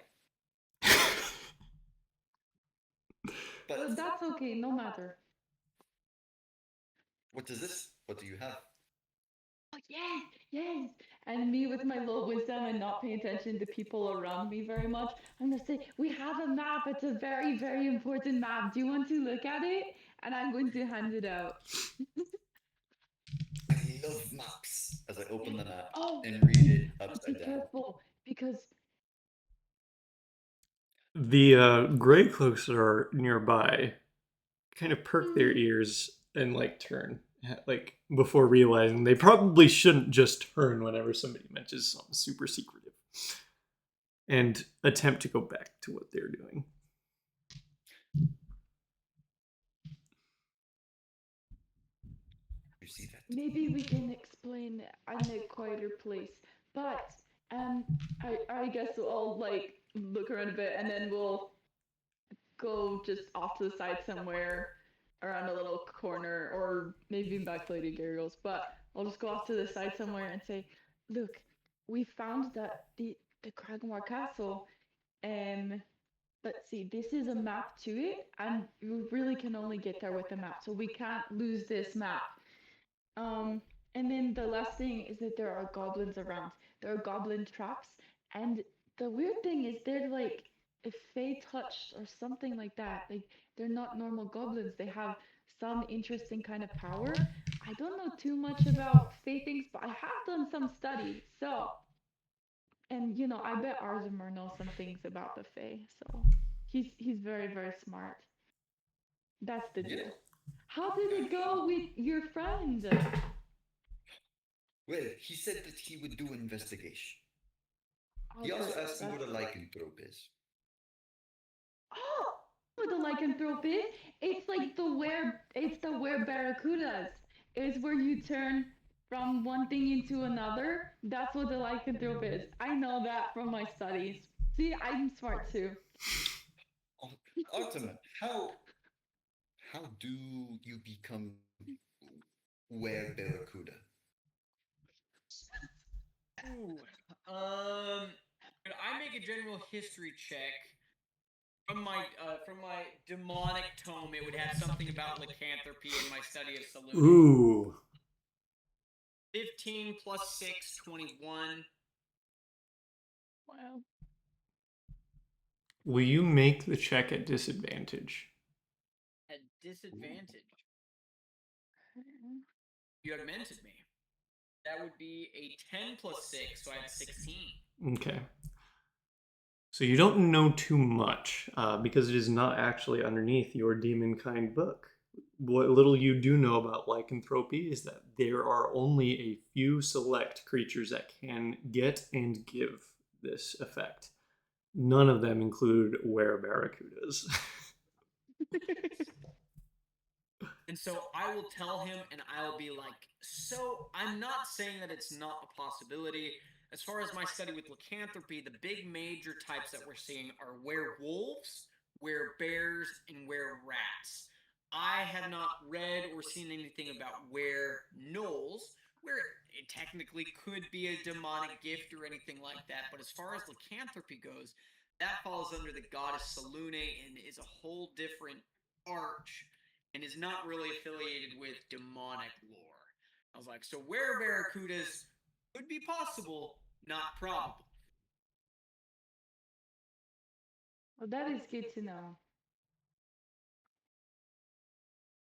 But But that's okay. No matter. what is this? What do you have? Oh, yes, yes. And me with my low wisdom and not paying attention to people around me very much, I'm gonna say, we have a map. It's a very, very important map. Do you want to look at it? And I'm going to hand it out. I love maps. As I open the map Oh, and read it but upside be down. careful because The Grey Cloaks that are nearby kind of perk their ears and like turn like before realizing they probably shouldn't just turn whenever somebody mentions something super secretive and attempt to go back to what they're doing. You see that? Maybe we can explain in a quieter place. But I guess we'll all like look around a bit, and then we'll go just off to the side somewhere around a little corner, or maybe back to Lady Gargoyles. But I'll just go off to the side somewhere and say, "Look, we found that the Kragenwar Castle. Um, let's see. This is a map to it, and you really can only get there with a map. So we can't lose this map. Um, and then the last thing is that there are goblins around. There are goblin traps, and the weird thing is they're like if fey touched or something like that. Like they're not normal goblins. They have some interesting kind of power. I don't know too much about fey things, but I have done some study. So, and I bet Arzimer knows some things about the fey. So he's very smart. That's the Yeah. deal. How did it go with your friend? Well, he said that he would do an investigation. Oh, He also good. asked me what a That's- lycanthrope is. Oh, what the lycanthrope is? It's the where barracudas. It's where you turn from one thing into another. That's what the lycanthrope is. I know that from my studies. See, I'm smart too. Oh, Artemis, how do you become were barracuda? Ooh. Could I make a general history check? From my demonic tome, it would have something about lycanthropy and my study of saloon. Ooh. 15 plus 6, 21. Wow. Will you make the check at disadvantage? At disadvantage. You had mentored me. That would be a 10 plus 6, so I have 16. Okay. So you don't know too much because it is not actually underneath your demonkind book. What little you do know about lycanthropy is that there are only a few select creatures that can get and give this effect. None of them include were-barracudas. And so I will tell him, and I'll be like, so I'm not saying that it's not a possibility. As far as my study with lycanthropy, the big major types that we're seeing are werewolves, werebears, and were-rats. I have not read or seen anything about were-gnolls, where it technically could be a demonic gift or anything like that. But as far as lycanthropy goes, that falls under the goddess Salune and is a whole different arch and is not really affiliated with demonic lore. I was like, so where barracudas could be possible, not probable. Well, that is good to know.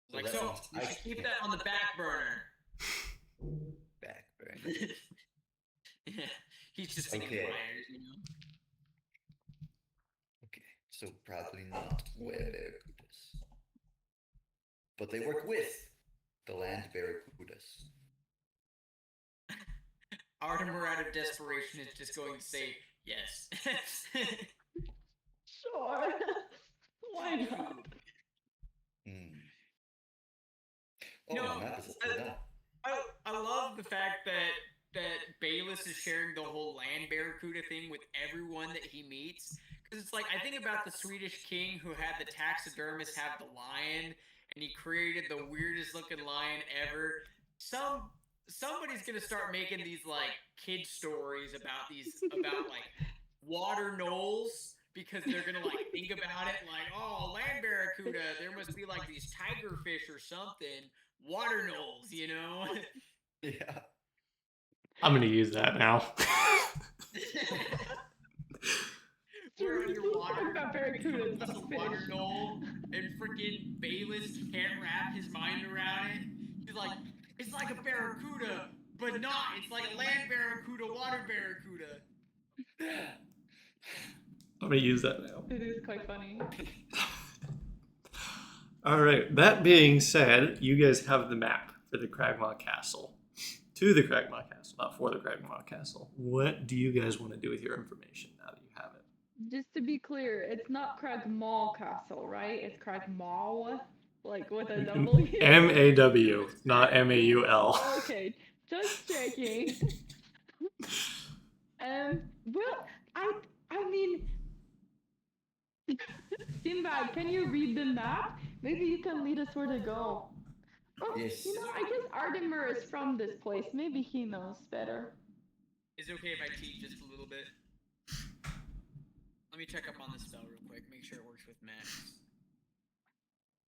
So Like, that so means we I should keep can't that on the back burner. back burner. Yeah, he's just thinking Okay. fires. Okay, so probably not were barracudas. But they work with the land barracudas. Artemer, out of desperation, is just going to say yes. Sure. Why not? Hmm. Oh, You know, my map is upside down. I love the fact that Bayless is sharing the whole land barracuda thing with everyone that he meets. Because it's like, I think about the Swedish king who had the taxidermist have the lion, and he created the weirdest looking lion ever. Somebody's gonna start making these like kid stories about like water knolls, because they're gonna like think about it like, oh, land barracuda, there must be like these tiger fish or something. Water knolls. Yeah. I'm going to use that now. We're Seriously, underwater, what about barracudas, becomes not a water fish? knoll, and freaking Bayless can't wrap his mind around it. He's like, it's like a barracuda, but not. It's like a land barracuda, water barracuda. I'm going to use that now. It is quite funny. All right. That being said, you guys have the map. for the Cragmaw Castle. To the Cragmaw Castle, not for the Cragmaw Castle. What do you guys want to do with your information now that you have it? Just to be clear, it's not Cragmaw Castle, right? It's Cragmaw, like with a W. MAW, not MAUL. Okay, just checking. Well, I mean, Sinbad, can you read the map? Maybe you can lead us where to go. Oh, Yes. you know, I guess Artemer is from this place. Maybe he knows better. Is it okay if I cheat just a little bit? Let me check up on the spell real quick, make sure it works with max.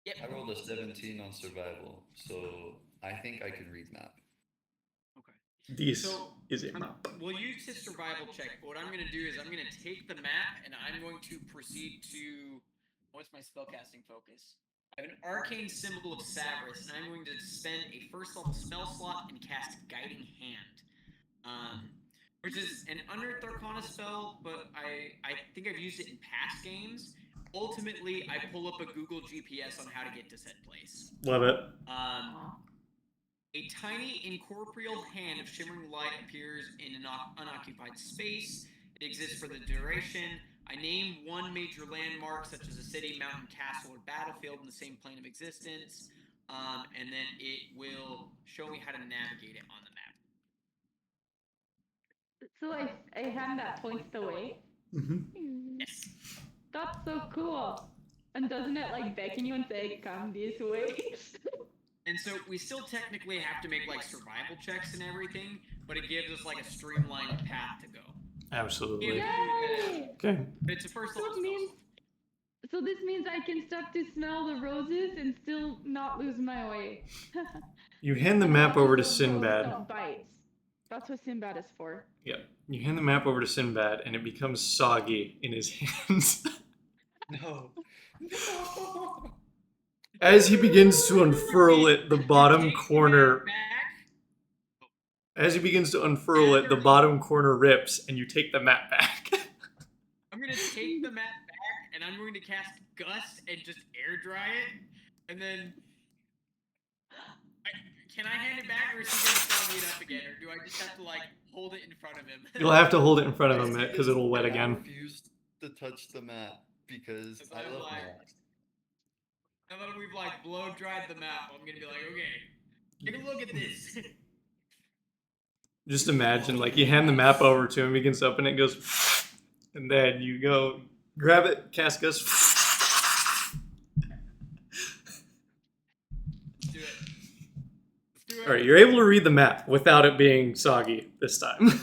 Yep. I rolled a 17 on survival, so I think I can read map. Okay. This So, is a map. We'll use his survival check. What I'm going to do is I'm going to take the map and I'm going to proceed to... What's my spellcasting focus? I have an arcane symbol of Savras, and I'm going to spend a first level spell slot and cast Guiding Hand. Which is an Unearthed Arcana spell, but I think I've used it in past games. Ultimately, I pull up a Google GPS on how to get to said place. Love it. A tiny incorporeal hand of shimmering light appears in an unoccupied space. It exists for the duration. I name one major landmark, such as a city, mountain, castle, or battlefield in the same plane of existence, and then it will show me how to navigate it on the map. So a hand that points the way. Yes. That's so cool. And doesn't it like beckon you and say, "Come this way"? And so we still technically have to make like survival checks and everything, but it gives us like a streamlined path to go. Absolutely. Yay! Okay. But it's a first level So this means I can start to smell the roses and still not lose my way. You hand the map over to Those Sinbad. don't bite. That's what Sinbad is for. Yep. You hand the map over to Sinbad, and it becomes soggy in his hands. No. No. As he begins to unfurl it, the bottom corner. As he begins to unfurl it, the bottom corner rips, and you take the map back. I'm gonna take the map back, and I'm going to cast Gust and just air dry it, and then. Can I hand it back, or is he gonna soggy it up again, or do I just have to like hold it in front of him? You'll have to hold it in front of him because it'll wet I again. refuse to touch the map because I love maps. Now that we've like blow dried the map, I'm gonna be like, okay, take a look at this. Just imagine, like, you hand the map over to him, he gets up and it goes, and then you go grab it, cast Gust. Let's do it. Let's do it. All right, you're able to read the map without it being soggy this time.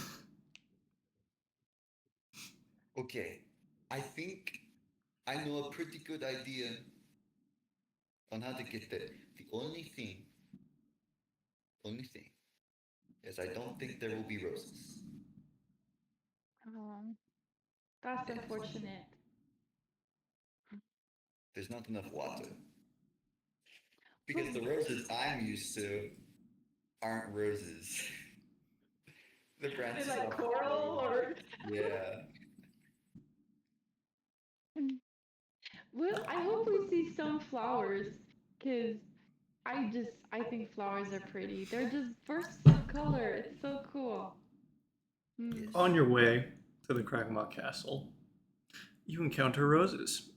Okay, I think I know a pretty good idea on how to get there. The only thing is I don't think there will be roses. That's unfortunate. There's not enough water. Because the roses I'm used to aren't roses. The branches They're like are coral or... Yeah. Well, I hope we see some flowers, because I think flowers are pretty. They're just bursts of color. It's so cool. Yes. On your way to the Cragmaw Castle, you encounter roses.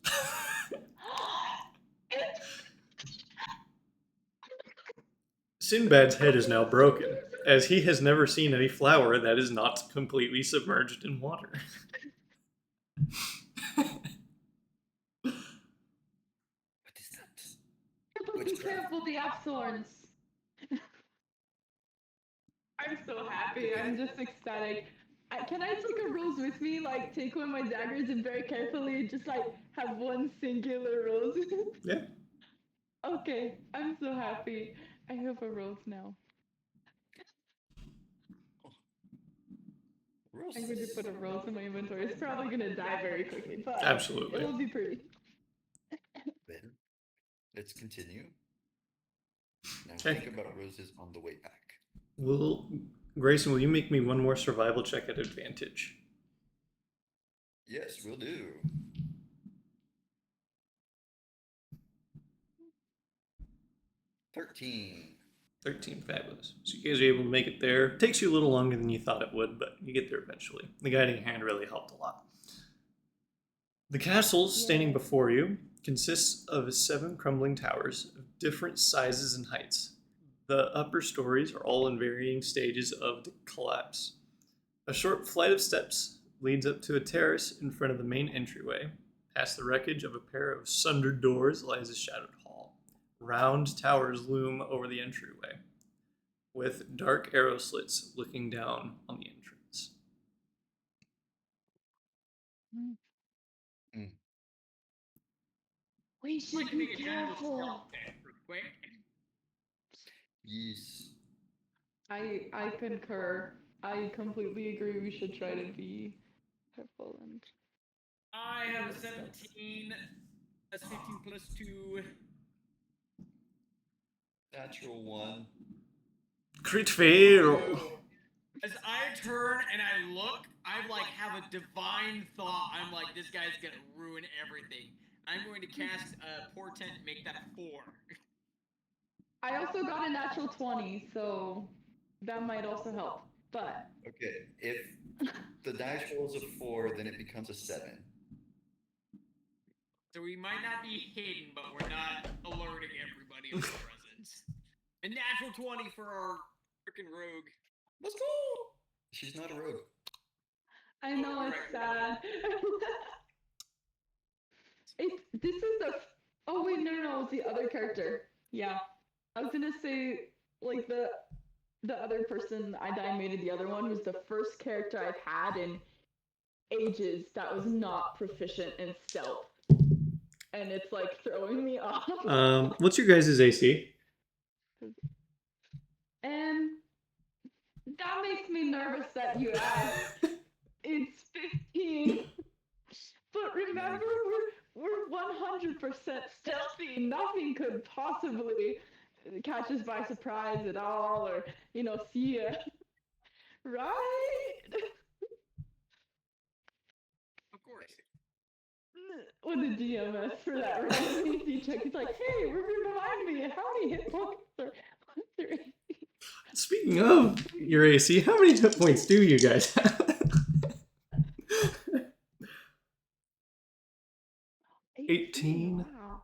Sinbad's head is now broken, as he has never seen any flower that is not completely submerged in water. What is that? Be careful, the app thorns. I'm so happy. I'm just ecstatic. Can I take a rose with me? Like, take one of my daggers and very carefully just, like, have one singular rose? Yeah. Okay, I'm so happy. I have a rose now. I'm going to put a rose in my inventory. It's probably going to die very quickly, but Absolutely. it'll be pretty. Then, let's continue. Now Okay. think about roses on the way back. Grayson, will you make me one more survival check at advantage? Yes, we'll do. $13. 13, fabulous. So you guys are able to make it there. Takes you a little longer than you thought it would, but you get there eventually. The guiding hand really helped a lot. The castle standing before you consists of 7 crumbling towers of different sizes and heights. The upper stories are all in varying stages of collapse. A short flight of steps leads up to a terrace in front of the main entryway. Past the wreckage of a pair of sundered doors lies a shadowed hall. Round towers loom over the entryway, with dark arrow slits looking down on the entrance. Mm. We I'd should like to be make a general careful. stealth check real quick. Yes. I concur. I completely agree. We should try to be careful and. I have a 17. That's 15 plus 2. Natural 1. Crit fail! Two. As I turn and I look, I like have a divine thought. I'm like, this guy's gonna ruin everything. I'm going to cast a portent and make that a 4. I also got a natural 20, so that might also help. But Okay, if the dice rolls a 4, then it becomes a 7. So we might not be hidden, but we're not alerting everybody of our presence. A natural 20 for our freaking rogue. Let's go! She's not a rogue. I know it's sad. This is the. Oh wait, no, it's the other character. Yeah, I was gonna say like the other person I animated, the other one was the first character I've had in ages that was not proficient in stealth, and it's like throwing me off. What's your guys' AC? And that makes me nervous that you asked. It's 15. But remember, we're 100% stealthy. Nothing could possibly catch us by surprise at all, or see us. Right? Of course. When the GMS for that random AC check, he's like, "Hey, remind me, how many hit points are there?" Speaking of your AC, how many hit points do you guys have? 18. Wow.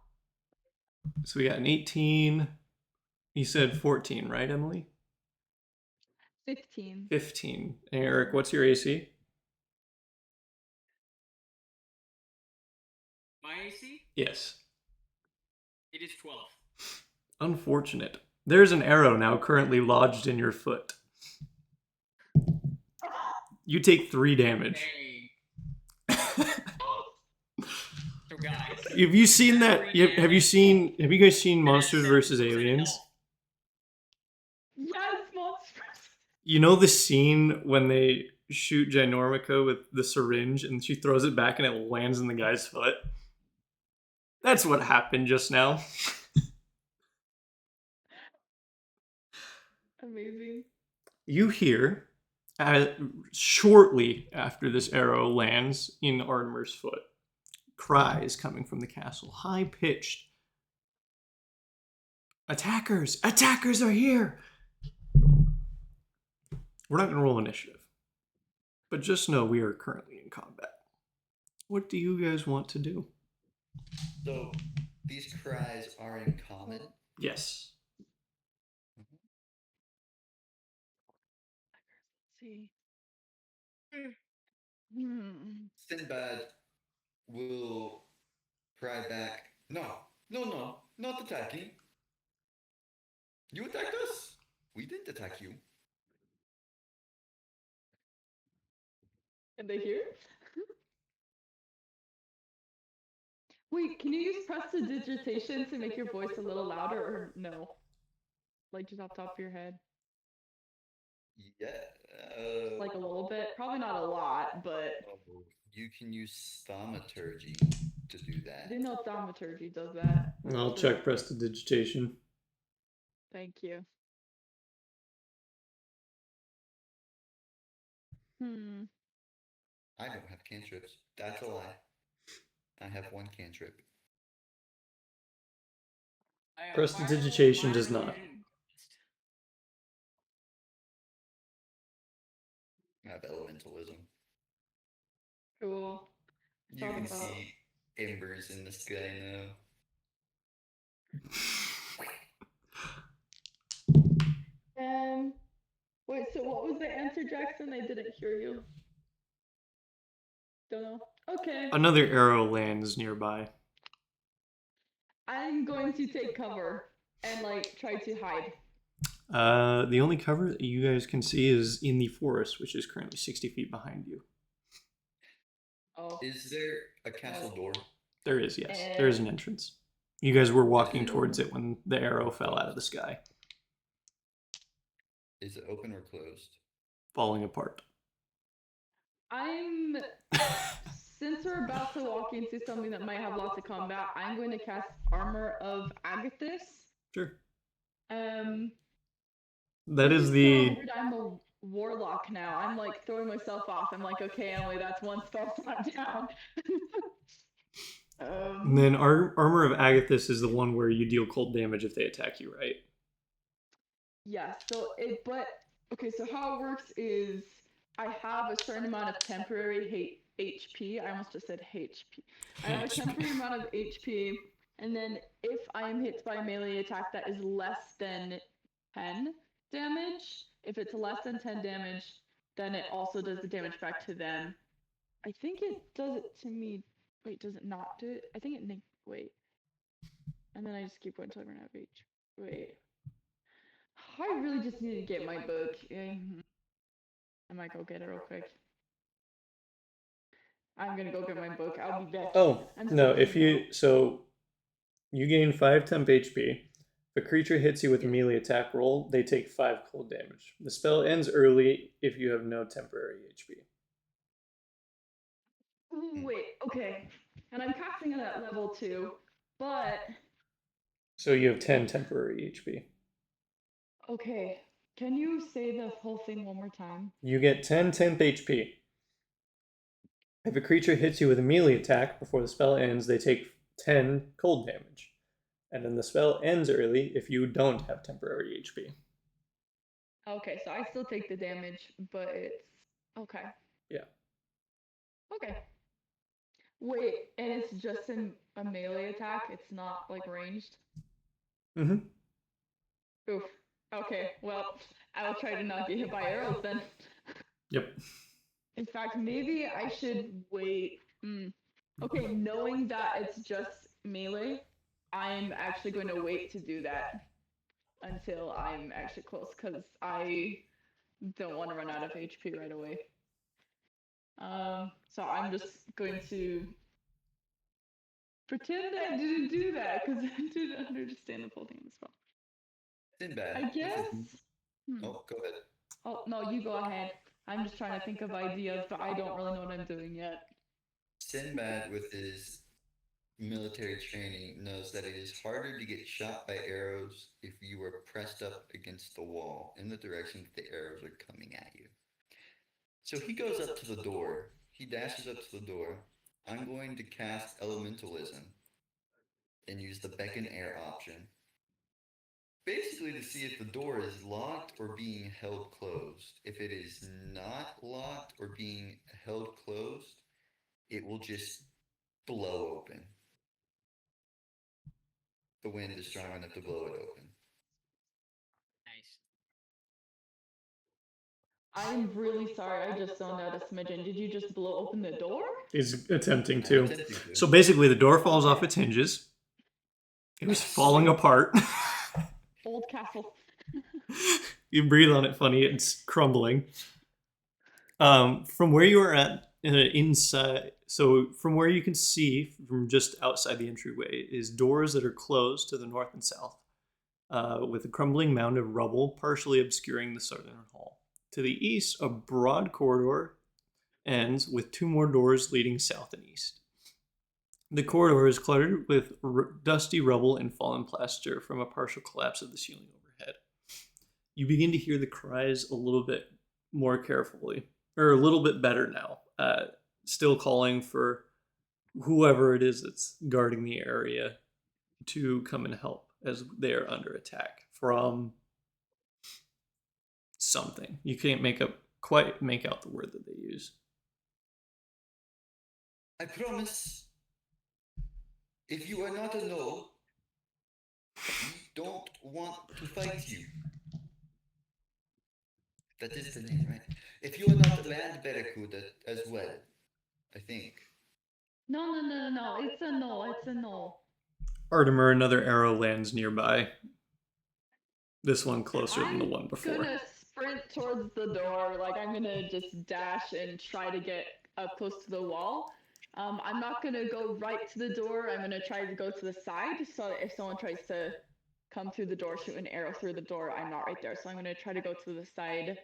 So we got an 18. You said 14, right, Emily? 15. 15. Eric, what's your AC? My AC? Yes. It is 12. Unfortunate. There's an arrow now currently lodged in your foot. You take 3 damage. Dang. So guys, Have you seen that? Have you guys seen Monsters vs. Aliens? Yes, monsters. You know the scene when they shoot Ginormica with the syringe and she throws it back and it lands in the guy's foot? That's what happened just now. Amazing. You hear, shortly after this arrow lands in Artemir's foot, cries coming from the castle, high-pitched. Attackers! Attackers are here! We're not going to roll initiative, but just know we are currently in combat. What do you guys want to do? So, these cries are in common. Yes. Let's see. Hmm. Sinbad will cry back, No, not attacking. You attacked us. We didn't attack you. Can they hear? Wait, can you use prestidigitation to make your voice a little louder, or no? Like just off the top of your head? Yeah. Like a little bit? Probably not a lot, but You can use thaumaturgy to do I that. didn't know thaumaturgy does that. I'll check prestidigitation. Thank you. I don't have cantrips. That's a lie. I have 1 cantrip. I have Prestidigitation does fire, not. illusion. I have elementalism. Cool. You Thought can about- see embers in the sky now. Wait, so what was the answer, Jackson? I didn't hear you. Don't know. Okay. Another arrow lands nearby. I'm going to take cover and like try to hide. The only cover that you guys can see is in the forest, which is currently 60 feet behind you. Oh. Is there a castle door? There is, yes. There is an entrance. You guys were walking it- towards it when the arrow fell out of the sky, Is it open or closed? falling apart. I'm since we're about to walk into something that might have lots of combat, I'm going to cast Armor of Agathis. Sure. This That is so the weird, I'm a warlock now. I'm like throwing myself off. I'm like, okay, Emily, that's one spell slot down. And then Armor of Agathis is the one where you deal cold damage if they attack you, right? Yeah, so okay, so how it works is I have a certain amount of temporary HP. I almost just said HP. I have a temporary amount of HP, and then if I am hit by a melee attack that is less than 10 damage, if it's less than 10 damage, then it also does the damage back to them. I think it does it to me. Wait, does it not do it? I think it wait. And then I just keep going until I run out of HP. Wait. I really just need to get my book. I might go get it real quick. I'm gonna go get my book. I'll be back. Oh, I'm no, so if you... busy So, you gain 5 temp HP. If a creature hits you with a Yeah. melee attack roll, they take 5 cold damage. The spell ends early if you have no temporary HP. now. Ooh, wait, okay. And I'm casting it at level 2, but So you have 10 temporary HP. okay. Can you say the whole thing one more time? You get 10 temp HP. If a creature hits you with a melee attack before the spell ends, they take 10 cold damage. And then the spell ends early if you don't have temporary HP. Okay, so I still take the damage, but it's okay. Yeah. Okay. Wait, and it's just a melee attack. It's not like ranged. Mm-hmm. Oof. Okay, well, I will try to not get hit by arrows then. Yep. In fact, maybe I should wait. Okay, knowing that it's just melee, I'm actually going to wait to do that until I'm actually close, because I don't want to run out of HP right away. So I'm just going to pretend I didn't do that, because I didn't understand the whole thing as well. Sinbad. I with his- guess. Oh, go ahead. Oh, no, you go ahead. I'm just trying to think of ideas, but I don't really know what I'm doing yet. Sinbad, with his military training, knows that it is harder to get shot by arrows if you are pressed up against the wall in the direction that the arrows are coming at you. So he goes up to the door. He dashes up to the door. I'm going to cast Elementalism and use the beckon air option. Basically to see if the door is locked or being held closed. If it is not locked or being held closed, it will just blow open. The wind is strong enough to blow it open. Nice. I'm really sorry, I just zoned out a smidgen. Did you just blow open the door? He's attempting I'm to. attempting to. So basically, the door falls off its hinges. It was falling apart. Old castle. You breathe on it funny, it's crumbling. From where you are at inside, so from where you can see from just outside the entryway is doors that are closed to the north and south, with a crumbling mound of rubble partially obscuring the southern hall. To the east, a broad corridor ends with 2 more doors leading south and east. The corridor is cluttered with dusty rubble and fallen plaster from a partial collapse of the ceiling overhead. You begin to hear the cries a little bit more carefully, or a little bit better now, still calling for whoever it is that's guarding the area to come and help as they are under attack from something. You can't make a quite make out the word that they use. I promise, if you are not a gnoll, we don't want to fight you. That is the name, right? If you are not a land barracuda as well, I think. No. It's a no. It's a no. Artemer, another arrow lands nearby. This one closer than the one before. I'm gonna sprint towards the door. Like, I'm gonna just dash and try to get up close to the wall. I'm not gonna go right to the door. I'm gonna try to go to the side, so that if someone tries to come through the door, shoot an arrow through the door, I'm not right there. So I'm gonna try to go to the side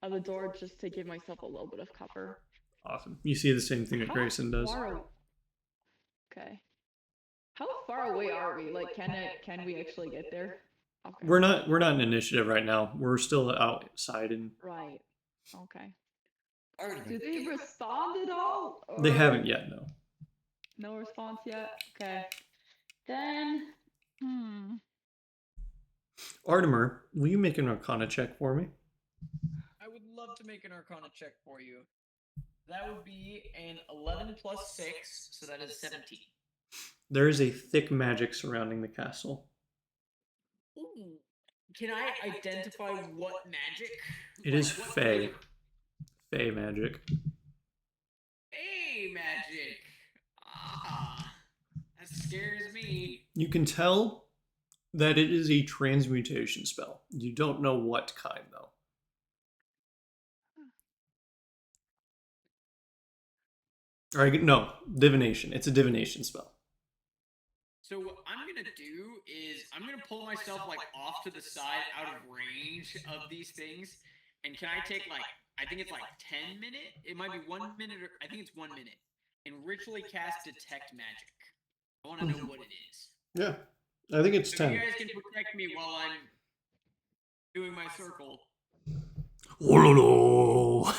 of the door just to give myself a little bit of cover. Awesome. You see the same thing that Grayson does. Okay. How far away are we? Like, can we actually get there? Okay. We're not in initiative right now. We're still outside and Right. Okay. Artemer, Do they respond at all? they or- haven't yet, no. No response yet? Okay. Then, Artemer, will you make an Arcana check for me? I would love to make an Arcana check for you. That would be an 11 plus 6, so that is 17. There is a thick magic surrounding the castle. Ooh. Can I identify what magic? It is what Fey. Fey magic. Fey magic. Ah, that scares me. You can tell that it is a transmutation spell. You don't know what kind, though. Or, no, divination. It's a divination spell. So what I'm gonna do is I'm gonna pull myself like off to the side, out of range of these things. And can I take like I think it's like 10 minute? It might be 1 minute, or I think it's 1 minute. And ritually cast detect magic. I want to know what it is. Yeah, I think it's So 10. you guys can protect me while I'm doing my circle. Oh,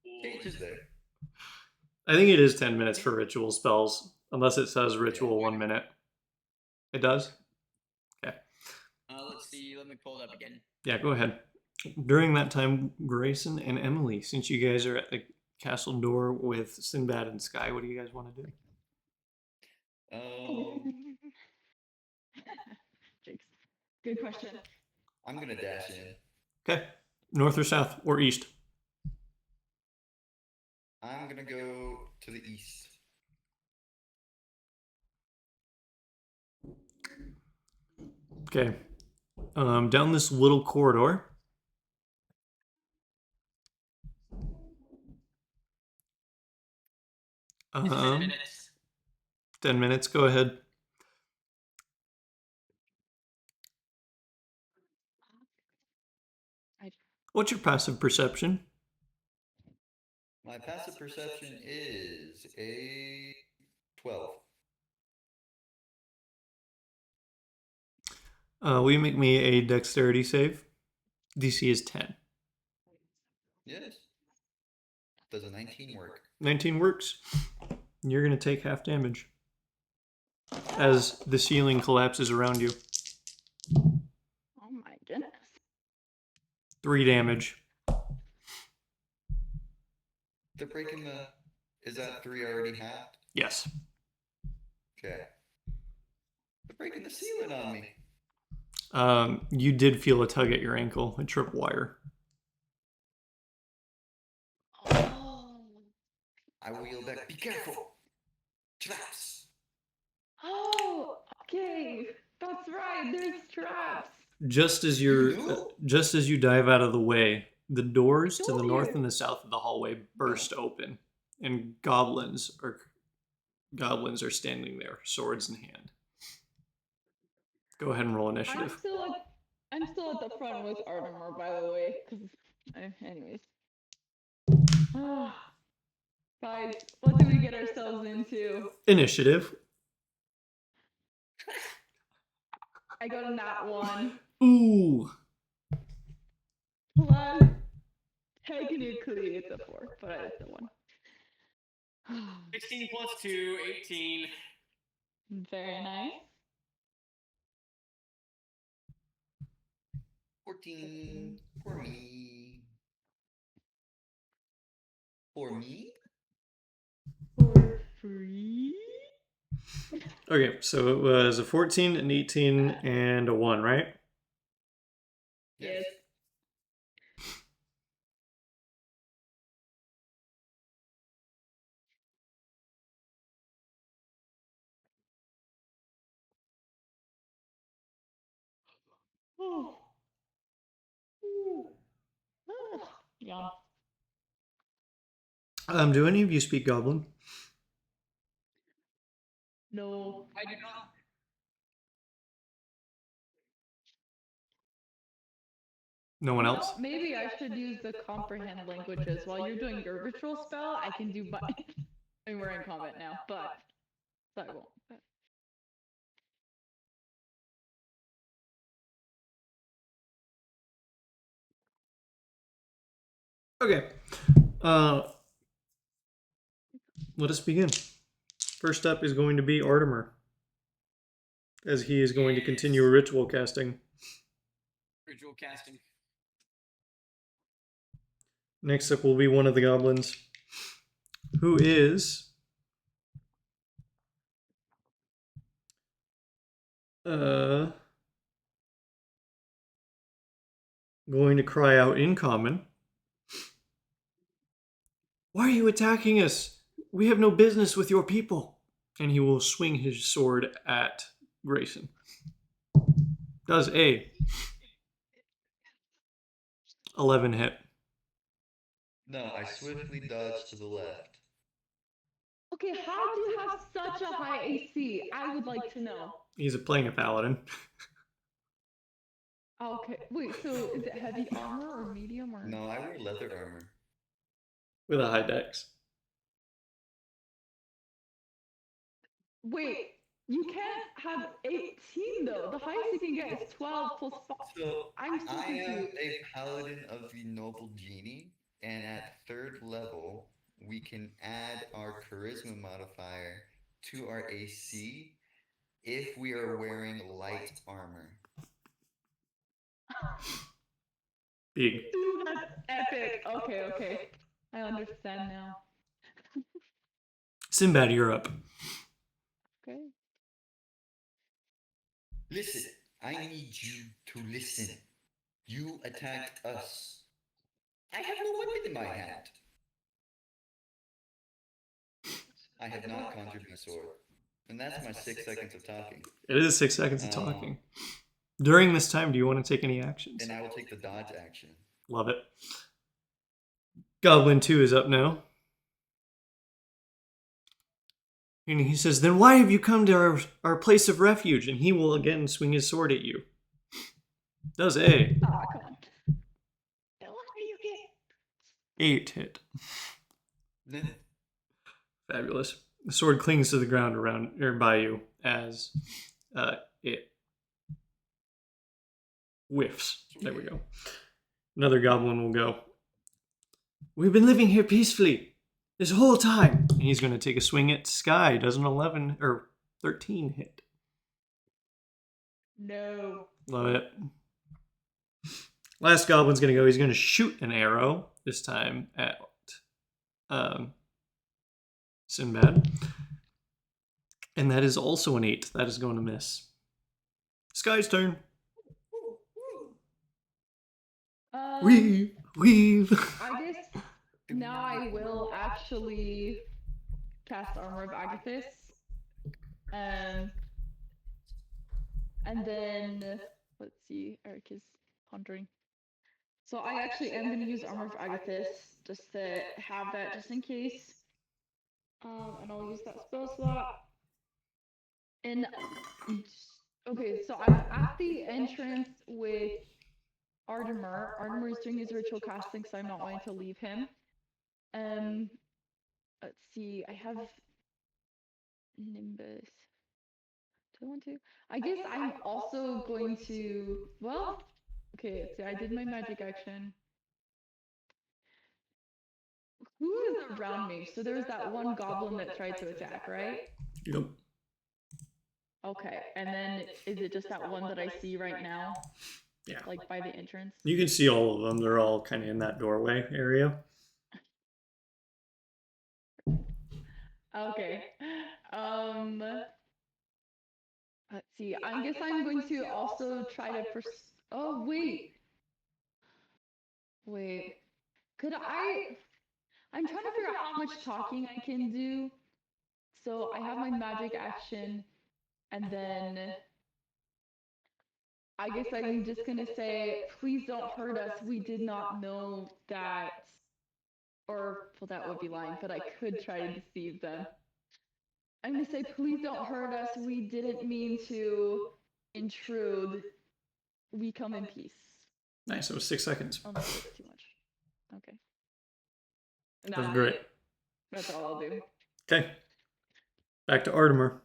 Cage is there. I think it is 10 minutes for ritual spells, unless it says ritual 1 minute. It does? Okay. Let's see. Let me pull it up again. Yeah, go ahead. During that time, Grayson and Emily, since you guys are at the castle door with Sinbad and Sky, what do you guys want to do? Jinx. Good question. I'm gonna dash in. Okay. North or south or east? I'm gonna go to the east. Okay. Down this little corridor. It's 10 minutes. 10 minutes. Go ahead. What's your passive perception? My passive perception is a 12. Will you make me a dexterity save? DC is 10. Yes. Does a 19 work? 19 works. You're going to take half damage as the ceiling collapses around you. Oh my goodness. 3 damage. They're breaking the. Is that 3 already halved? Yes. Okay. They're breaking the ceiling on me. You did feel a tug at your ankle, a tripwire. Oh. I will yell back, be careful! Traps! Oh, okay. That's right. There's traps. Just as you dive out of the way, the doors to the north and the south of the hallway burst open, and goblins are standing there, swords in hand. Go ahead and roll initiative. I'm still at the front with Artemer, by the way. Anyways. Guys, what did we get ourselves into? Initiative. I got a nat 1. Ooh. Plus, technically it's a 4, but it's a 1. 16 plus 2, 18. Very nice. 14 for me. For me? For free? Okay, so it was a 14, an 18, and a 1, right? Yes. Oh. Yeah. Do any of you speak Goblin? No. I do not. No one You else? know, maybe I should use the comprehend languages. While you're doing your ritual spell, I can do but I mean we're in combat now, but so I won't. But. Okay. Let us begin. First up is going to be Artemer, as he is going to continue Yes. ritual casting. Ritual casting. Next up will be one of the goblins, who is going to cry out in common. Why are you attacking us? We have no business with your people. And he will swing his sword at Grayson. Does a 11 hit. No, I swiftly dodge to the left. Okay, how do you have such a high AC? I would like to know. He's playing a paladin. Okay, wait, so is it heavy armor or medium or? No, I wear leather armor. With a high dex. Wait, you can't have 18 though. The highest you can get is 12 plus 5. So I'm so I am confused. a paladin of the noble genie, and at 3rd level, we can add our charisma modifier to our AC if we are wearing light armor. Big. Dude, that's epic. Okay, okay. I understand now. Sinbad, you're up. Okay. Listen, I need you to listen. You attacked us. I have no weapon in my hand. I have not conjured my sword. And that's my 6 seconds of talking. It is 6 seconds of talking. During this time, do you want to take any actions? Then I will take the dodge action. Love it. Goblin 2 is up now. And he says, then why have you come to our place of refuge? And he will again swing his sword at you. Does a Aw, come on. What do you get? 8 hit. Fabulous. The sword clings to the ground around or by you as it whiffs. There we go. Another goblin will go. We've been living here peacefully this whole time. And he's going to take a swing at Sky. Does an 11 or 13 hit. No. Love it. Last goblin's going to go. He's going to shoot an arrow, this time at Sinbad. And that is also an 8. That is going to miss. Sky's turn. Weave. I guess now I will actually cast Armor of Agathis. And then let's see, Eric is pondering. So I actually am going to use Armor of Agathis just to have that just in case. And I'll use that spell slot. And okay, so I'm at the entrance with Artemer. Artemer is doing his ritual casting, so I'm not wanting to leave him. Let's see, I have Nimbus. Do I want to? I guess I'm also going to. Well, okay. See, I did my magic action. Who is around me? So there's that one goblin that tried to attack, right? Yep. Okay, and then is it just that one that I see right now? Yeah. Like by the entrance? You can see all of them. They're all kind of in that doorway area. Okay. Um, let's see. I guess I'm going to also try to Oh, wait. Could I? I'm trying to figure out how much talking I can do. So I have my magic action, and then I guess I'm just gonna say, please don't hurt us. We did not know that. Or, well, that would be lying, but I could try to deceive them. I'm gonna say, please don't hurt us. We didn't mean to intrude. We come in peace. Nice. It was 6 seconds. Oh no, that's too much. Okay. That was Nah, great. that's all I'll do. Okay. Back to Artemer.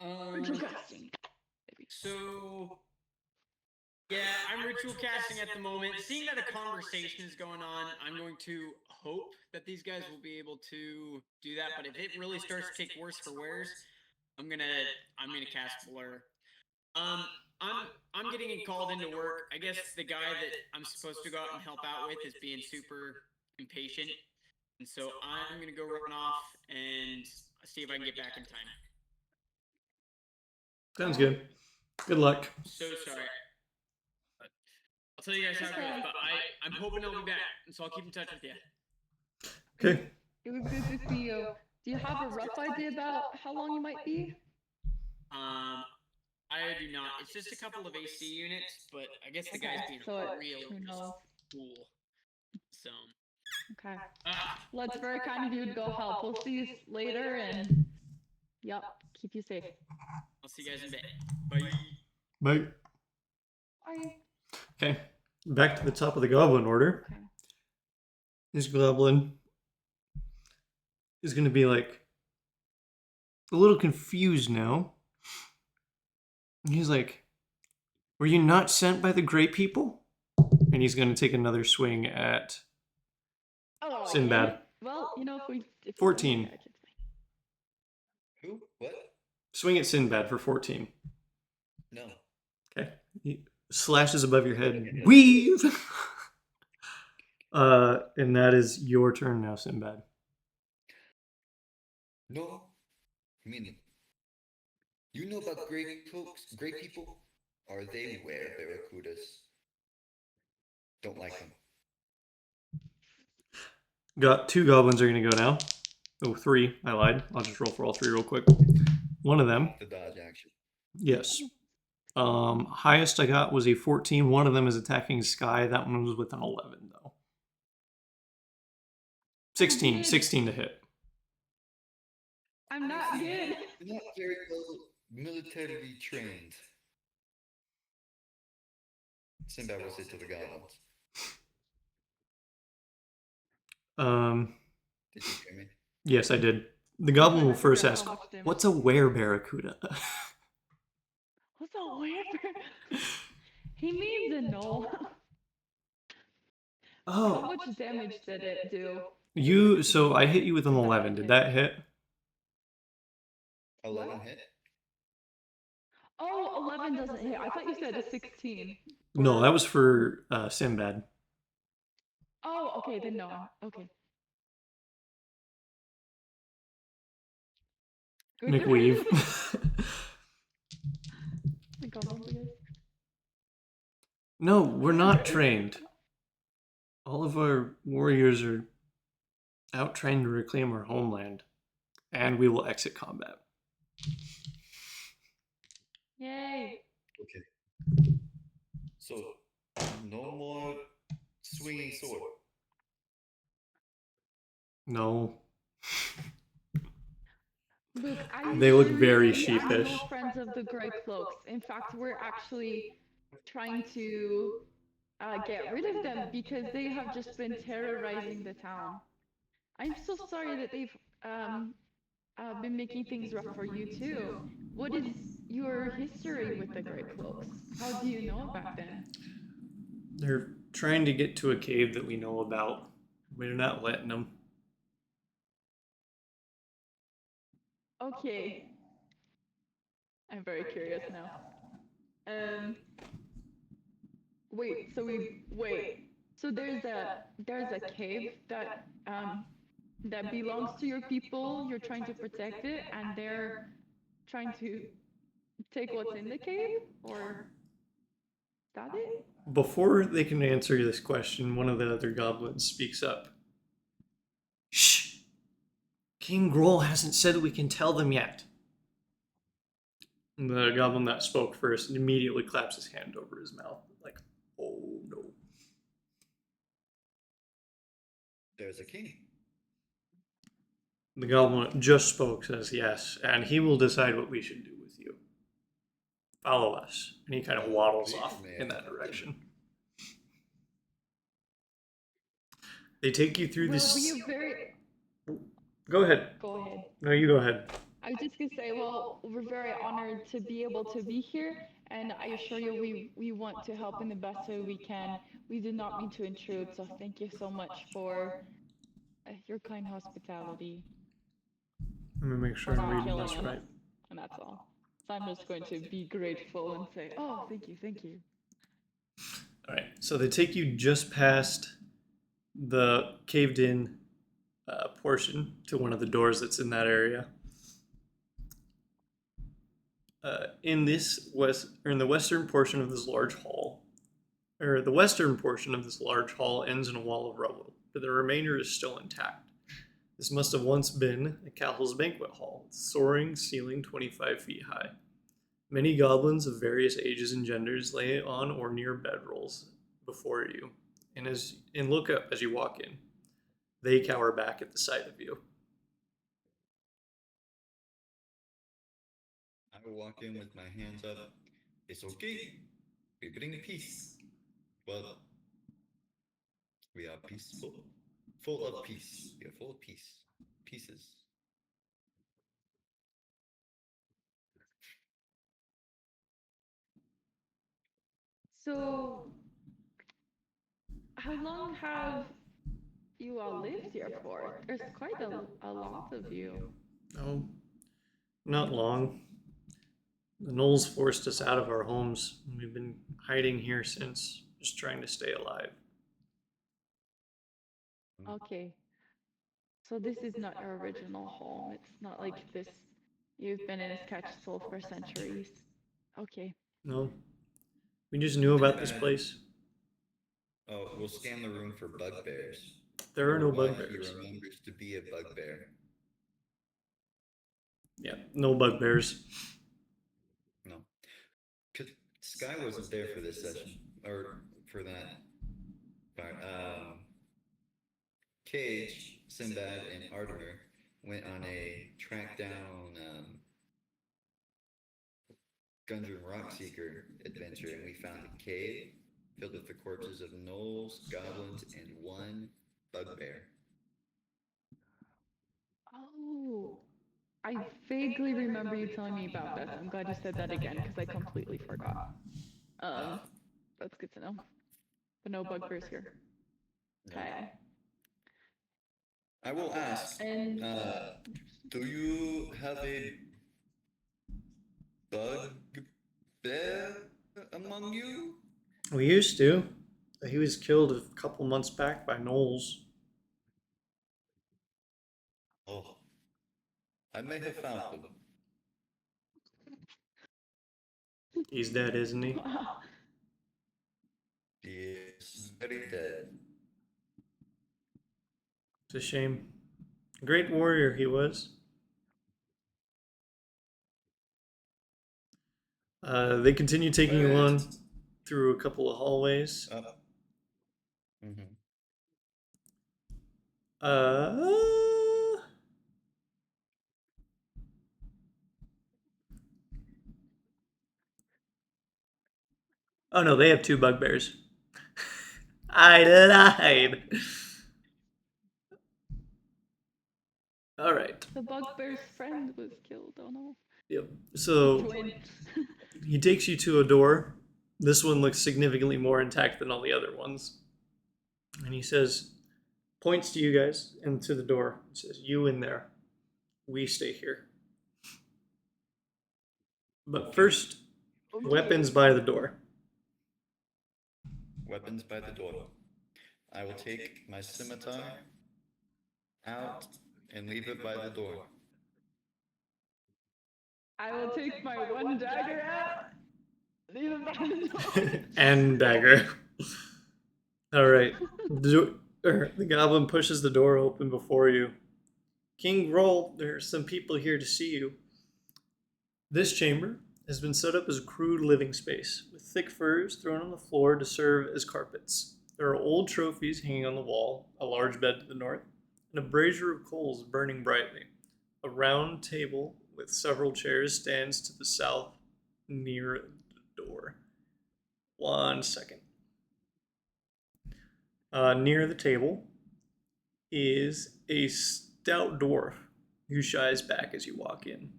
Ritual casting. So, yeah, I'm ritual casting at the moment. Seeing that a conversation is going on, I'm going to hope that these guys will be able to do that. But if it really starts to take worse for wears, I'm gonna cast Blur. Um, I'm getting called into work. I guess the guy that I'm supposed to go out and help out with is being super impatient, and so I'm gonna go run off and see if I can get back in time. Sounds good. Good luck. So sorry. I'll tell you guys how it goes, but I'm hoping I'll be back, and so I'll keep in touch with you. Okay. It was good to see you. Do you have a rough idea about how long you might be? I do not. It's just a couple of AC units, but I guess the guy's being real who knows? cool. So. Okay. Well, it's very kind of you to go help. We'll see you later, and yep, keep you safe. I'll see you guys in a bit. Bye. Bye. Bye. Okay. Back to the top of the goblin order. Okay. This goblin is going to be like a little confused now. He's like, were you not sent by the great people? And he's going to take another swing at Sinbad. Well, if 14. Who? What? Swing at Sinbad for 14. No. Okay. He slashes above your head. Weave! And that is your turn now, Sinbad. No. Meaning, you know about great folks, great people? Are they wear barracudas? Don't like them. Got 2 goblins are going to go now. Oh, 3. I lied. I'll just roll for all 3 real quick. One of them. The dodge action. Yes. Highest I got was a 14. One of them is attacking Sky. That one was with an 11, though. 16 to hit. I'm not good. You're not very well militarily trained. Sinbad will say to the goblins. Did you hear me? Yes, I did. The goblin will first ask, what's a were-barracuda? What's a were? He means a no. Oh. How much damage did it do? So I hit you with an 11. Did that hit? 11 hit? Oh, 11 doesn't hit. I thought you said a 16. No, that was for Sinbad. Oh, okay, then no. Okay. McWeave. No, we're not trained. All of our warriors are out trying to reclaim our homeland, and we will exit combat. Yay! Okay. So, no more swinging sword. No. Luke, They look very sheepish. I'm no friends of the Grey Cloaks. In fact, we're actually trying to get rid of them because they have just been terrorizing the town. I'm so sorry that they've been making things rough for you too. What is your history with the Grey Cloaks? How do you know about them? They're trying to get to a cave that we know about. We're not letting them. Okay. I'm very curious now. Wait. So there's a cave that that belongs to your people. You're trying to protect it, and they're trying to take what's in the cave, or that it? Before they can answer this question, one of the other goblins speaks up. Shh! King Groll hasn't said we can tell them yet. And the goblin that spoke first immediately claps his hand over his mouth, like, oh no. There's a king. The goblin that just spoke says yes, and he will decide what we should do with you. Follow us. And he kind of waddles off in that direction. They take you through Well, this. we are very. Go ahead. Go ahead. No, you go ahead. I was just gonna say, well, we're very honored to be able to be here, and I assure you, we want to help in the best way we can. We did not mean to intrude, so thank you so much for your kind hospitality. Let me make sure For I'm not reading killing this us, right. and that's all. So I'm just going to be grateful and say, oh, thank you, thank you. All right, so they take you just past the caved-in portion to one of the doors that's in that area. In the western portion of this large hall, or the western portion of this large hall ends in a wall of rubble, but the remainder is still intact. This must have once been a castle's banquet hall, with soaring ceiling 25 feet high. Many goblins of various ages and genders lay on or near bedrolls before you, and look up as you walk in. They cower back at the sight of you. I will walk in with my hands up. It's okay. We bring peace. Well, we are peaceful. Full of peace. We are full of peace. Pieces. So, how long have you all lived here for? There's quite a lot of you. Oh, not long. The Knolls forced us out of our homes. We've been hiding here since, just trying to stay alive. Okay. So this is not your original home. It's not like this. You've been in a sketch soul for centuries. Okay. No, we just knew about this place. Oh, we'll scan the room for bugbears. There are no Why bugbears. he remembers to be a bugbear. Yeah, no bugbears. No. Cause Sky wasn't there for this session. Or for that part. Cage, Sinbad, and Artemer went on a track down Gundren Rockseeker adventure, and we found a cave filled with the corpses of gnolls, goblins, and one bugbear. Oh, I vaguely remember you telling me about this. I'm glad you said that again because I completely forgot. That's good to know. But no bugbears here. No. Okay. I will ask, And do you have a bugbear among you? We used to. He was killed a couple months back by Knolls. Oh, I may have found them. He's dead, isn't he? Yes, very dead. It's a shame. A great warrior he was. They continue taking you on through a couple of hallways. Mm-hmm. Oh no, they have two bugbears. I lied. All right. the bugbear's friend was killed. Oh no. Yep. So Twin. he takes you to a door. This one looks significantly more intact than all the other ones. And he says, points to you guys and to the door. He says, you in there. We stay here. But first, weapons by the door. Weapons by the door. I will take my scimitar out and leave it by the door. I will take my one dagger out. Leave it by the door. And dagger. All right. The goblin pushes the door open before you. King Roll, there are some people here to see you. This chamber has been set up as a crude living space, with thick furs thrown on the floor to serve as carpets. There are old trophies hanging on the wall, a large bed to the north, and a brazier of coals burning brightly. A round table with several chairs stands to the south near the door. 1 second. Near the table is a stout dwarf who shies back as you walk in.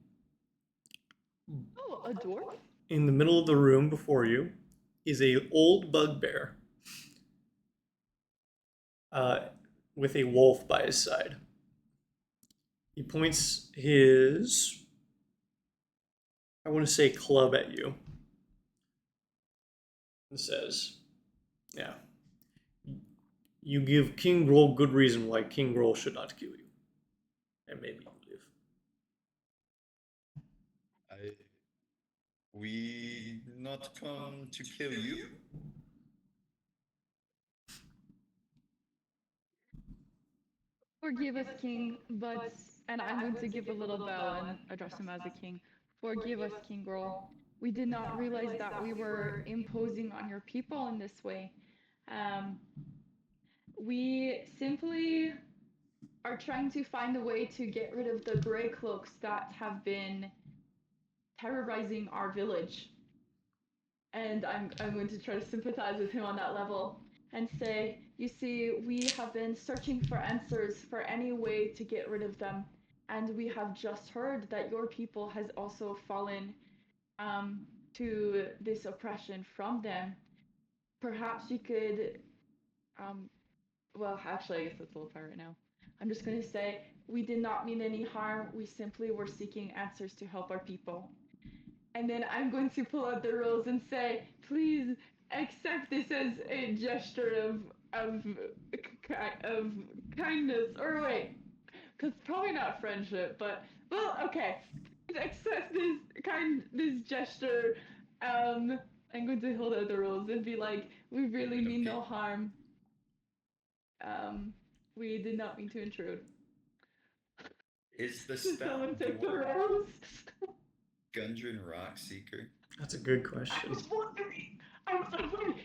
Oh, a dwarf? In the middle of the room before you is a old bugbear with a wolf by his side. He points his, I want to say, club at you and says, "Yeah, you give King Groll good reason why King Groll should not kill you, and maybe you live." We not come to kill you. Forgive us, King, but and I'm going to give a little bow and address him as a king. Forgive us, King Grohl. We did not realize that we were imposing on your people in this way. Um, we simply are trying to find a way to get rid of the gray cloaks that have been terrorizing our village. And I'm going to try to sympathize with him on that level and say, you see, we have been searching for answers for any way to get rid of them, and we have just heard that your people has also fallen to this oppression from them. Perhaps you could, um, well, actually, I guess that's a little far right now. I'm just going to say we did not mean any harm. We simply were seeking answers to help our people. And then I'm going to pull out the rules and say, please accept this as a gesture of of kindness. Or wait, because probably not friendship, but well, okay. Please accept this gesture. I'm going to hold out the rules and be like, we really mean no harm. Um, we did not mean to intrude. Is the Does someone stout take the dwarf rules? Gundren Rockseeker? That's a good I question. was wondering. I was wondering.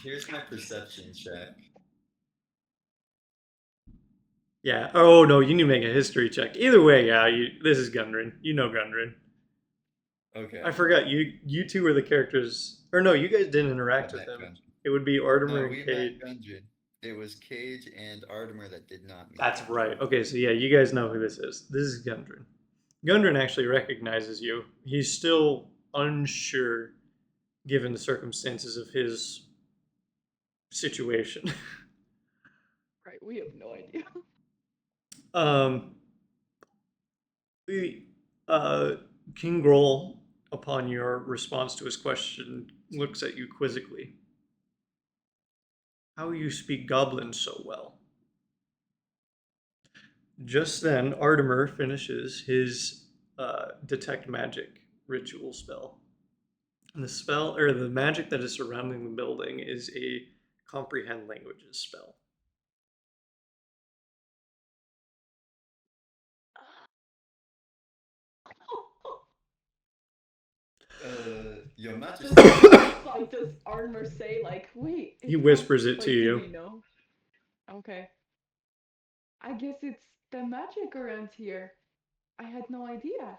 Here's my perception check. Yeah. Oh no, you need to make a history check. Either way, yeah. This is Gundren. You know Gundren. Okay. I forgot you two were the characters, or no, you guys didn't interact with met them. Gundren. It would be No, Artemer we and Cade. met Gundren. It was Cage and Artemer that did not meet. That's Gundren. right. Okay, so yeah, you guys know who this is. This is Gundren. Gundren actually recognizes you. He's still unsure, given the circumstances of his situation. Right, we have no idea. um, the King Groll, upon your response to his question, looks at you quizzically. How you speak Goblin so well? Just then, Artemer finishes his detect magic ritual spell. And the spell, or the magic that is surrounding the building, is a comprehend languages spell. Your Majesty. Like, does Armor say, like, wait? He whispers it to do you. we know? Okay. I guess it's the magic around here. I had no idea.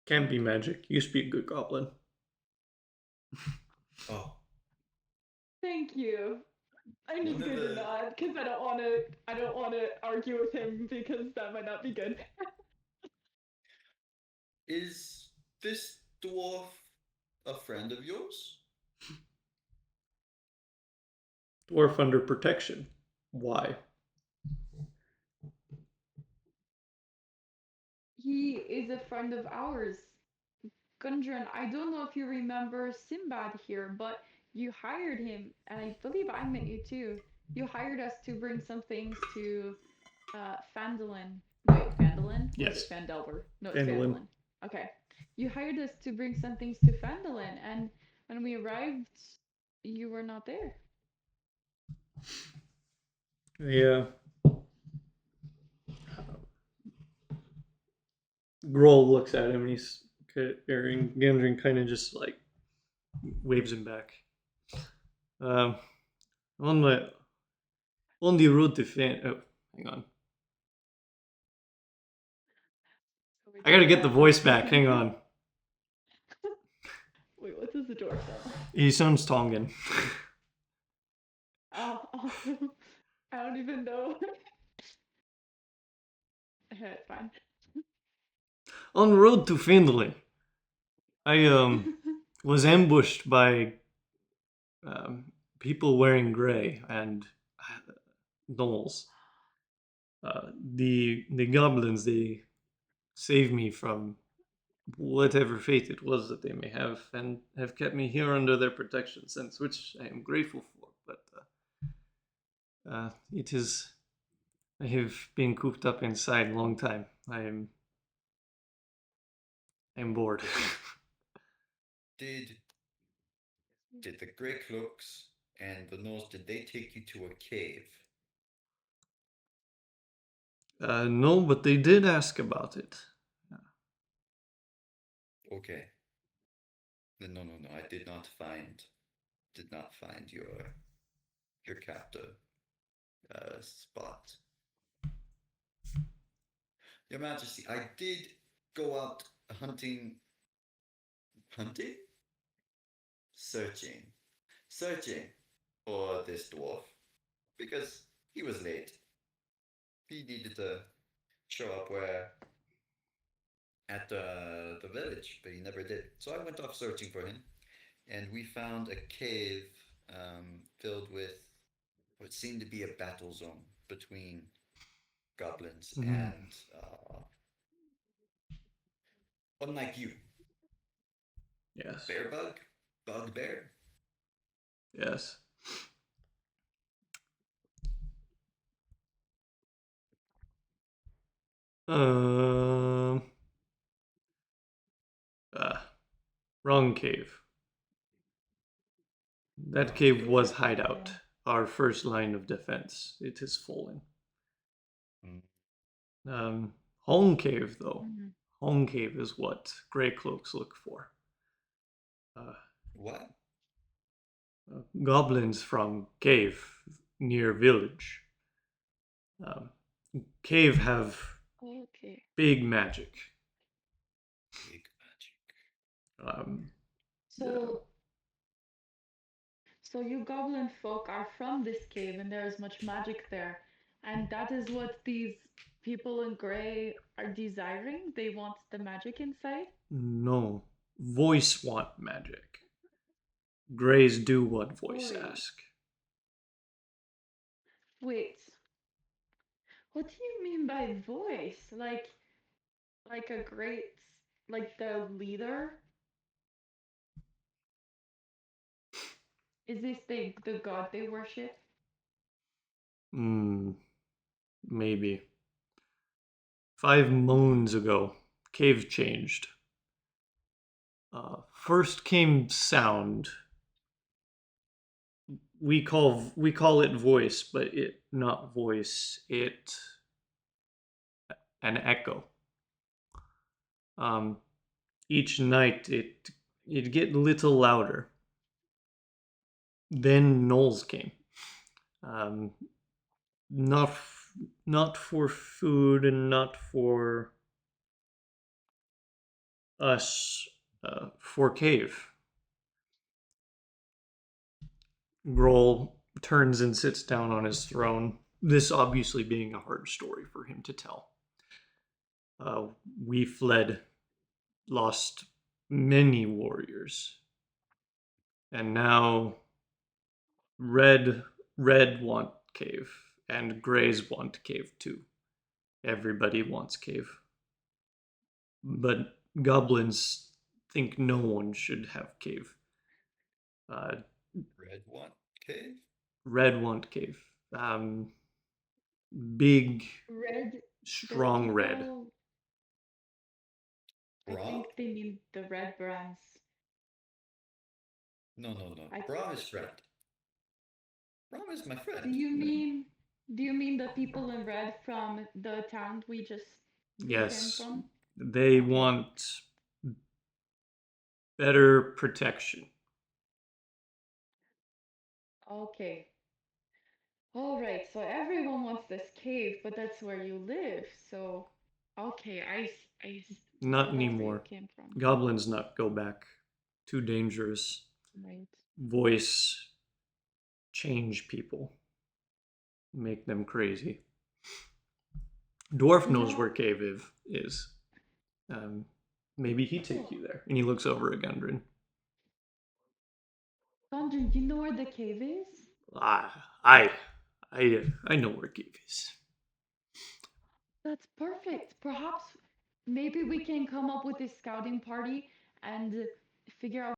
Can't be magic. You speak good Goblin. Oh, Thank you. I'm just One of going to the- nod because I don't want to. I don't want to argue with him because that might not be good. is this dwarf a friend of yours? Dwarf under protection. Why? He is a friend of ours. Gundren, I don't know if you remember Sinbad here, but you hired him, and I believe I met you too. You hired us to bring some things to Fandolin. Wait, Fandolin? Or is Yes. it Fandelver? No, it's Fandolin. Fandolin. Okay. You hired us to bring some things to Fandolin, and when we arrived, you were not there. Yeah. Grohl looks at him and he's Gendron kind of just like waves him back. On my on the road to Fan. Oh, hang on. I gotta get the voice back. Hang on. Wait, what does the dwarf sound? He sounds Tongan. Oh, awesome. I don't even know. Fine. On the road to Findlay, I was ambushed by people wearing gray and gnolls. The goblins, they saved me from whatever fate it was that they may have, and have kept me here under their protection since, which I am grateful for. But it is, I have been cooped up inside a long time. I'm bored. Did the Grey Cloaks and the Gnolls, did they take you to a cave? No, but they did ask about it. Okay. No. I did not find your captor spot. Your Majesty, I did go out hunting, searching for this dwarf because he was late. He needed to show up at the village, but he never did. So I went off searching for him, and we found a cave filled with what seemed to be a battle zone between goblins and unlike you, Yes. bugbear. Yes. Um. Wrong cave. That cave was hideout. Our first line of defense. It has fallen. Home cave, though. Mhm. Home cave is what Grey Cloaks look for. What? Goblins from cave near village. Cave have Okay. big magic. Big magic. So, so you goblin folk are from this cave, and there is much magic there, and that is what these people in gray are desiring. They want the magic inside. No. Voice want magic. Greys do what voice Oi. ask. Wait, what do you mean by voice? Like a great, like the leader? Is this the god they worship? Maybe. 5 moons ago, cave changed. First came sound. We call it voice, but it not voice. It an echo. Each night it get a little louder. Then gnolls came. Not not for food and not for us. For cave. Grohl turns and sits down on his throne. This obviously being a hard story for him to tell. We fled, lost many warriors, and now red want cave, and grays want cave too. Everybody wants cave, but goblins think no one should have cave. Red one cave? Red want cave. Big, Red. The strong red. people. I Brav? think they mean the red brands. No, no, no. I- Brav is friend. Brav is my friend. Do you mean the people in red from the town we came Yes, from? they Okay. want better protection. Okay. All right. So everyone wants this cave, but that's where you live. So, okay, Not that's where you anymore. came from. Goblins not go back. Too dangerous. Right. Voice change people. Make them crazy. Dwarf knows where Cave is. Maybe he take you there. And he looks over at Gundren. Gundren, you know where the cave is? I know where Cave is. That's perfect. Perhaps maybe we can come up with a scouting party and figure out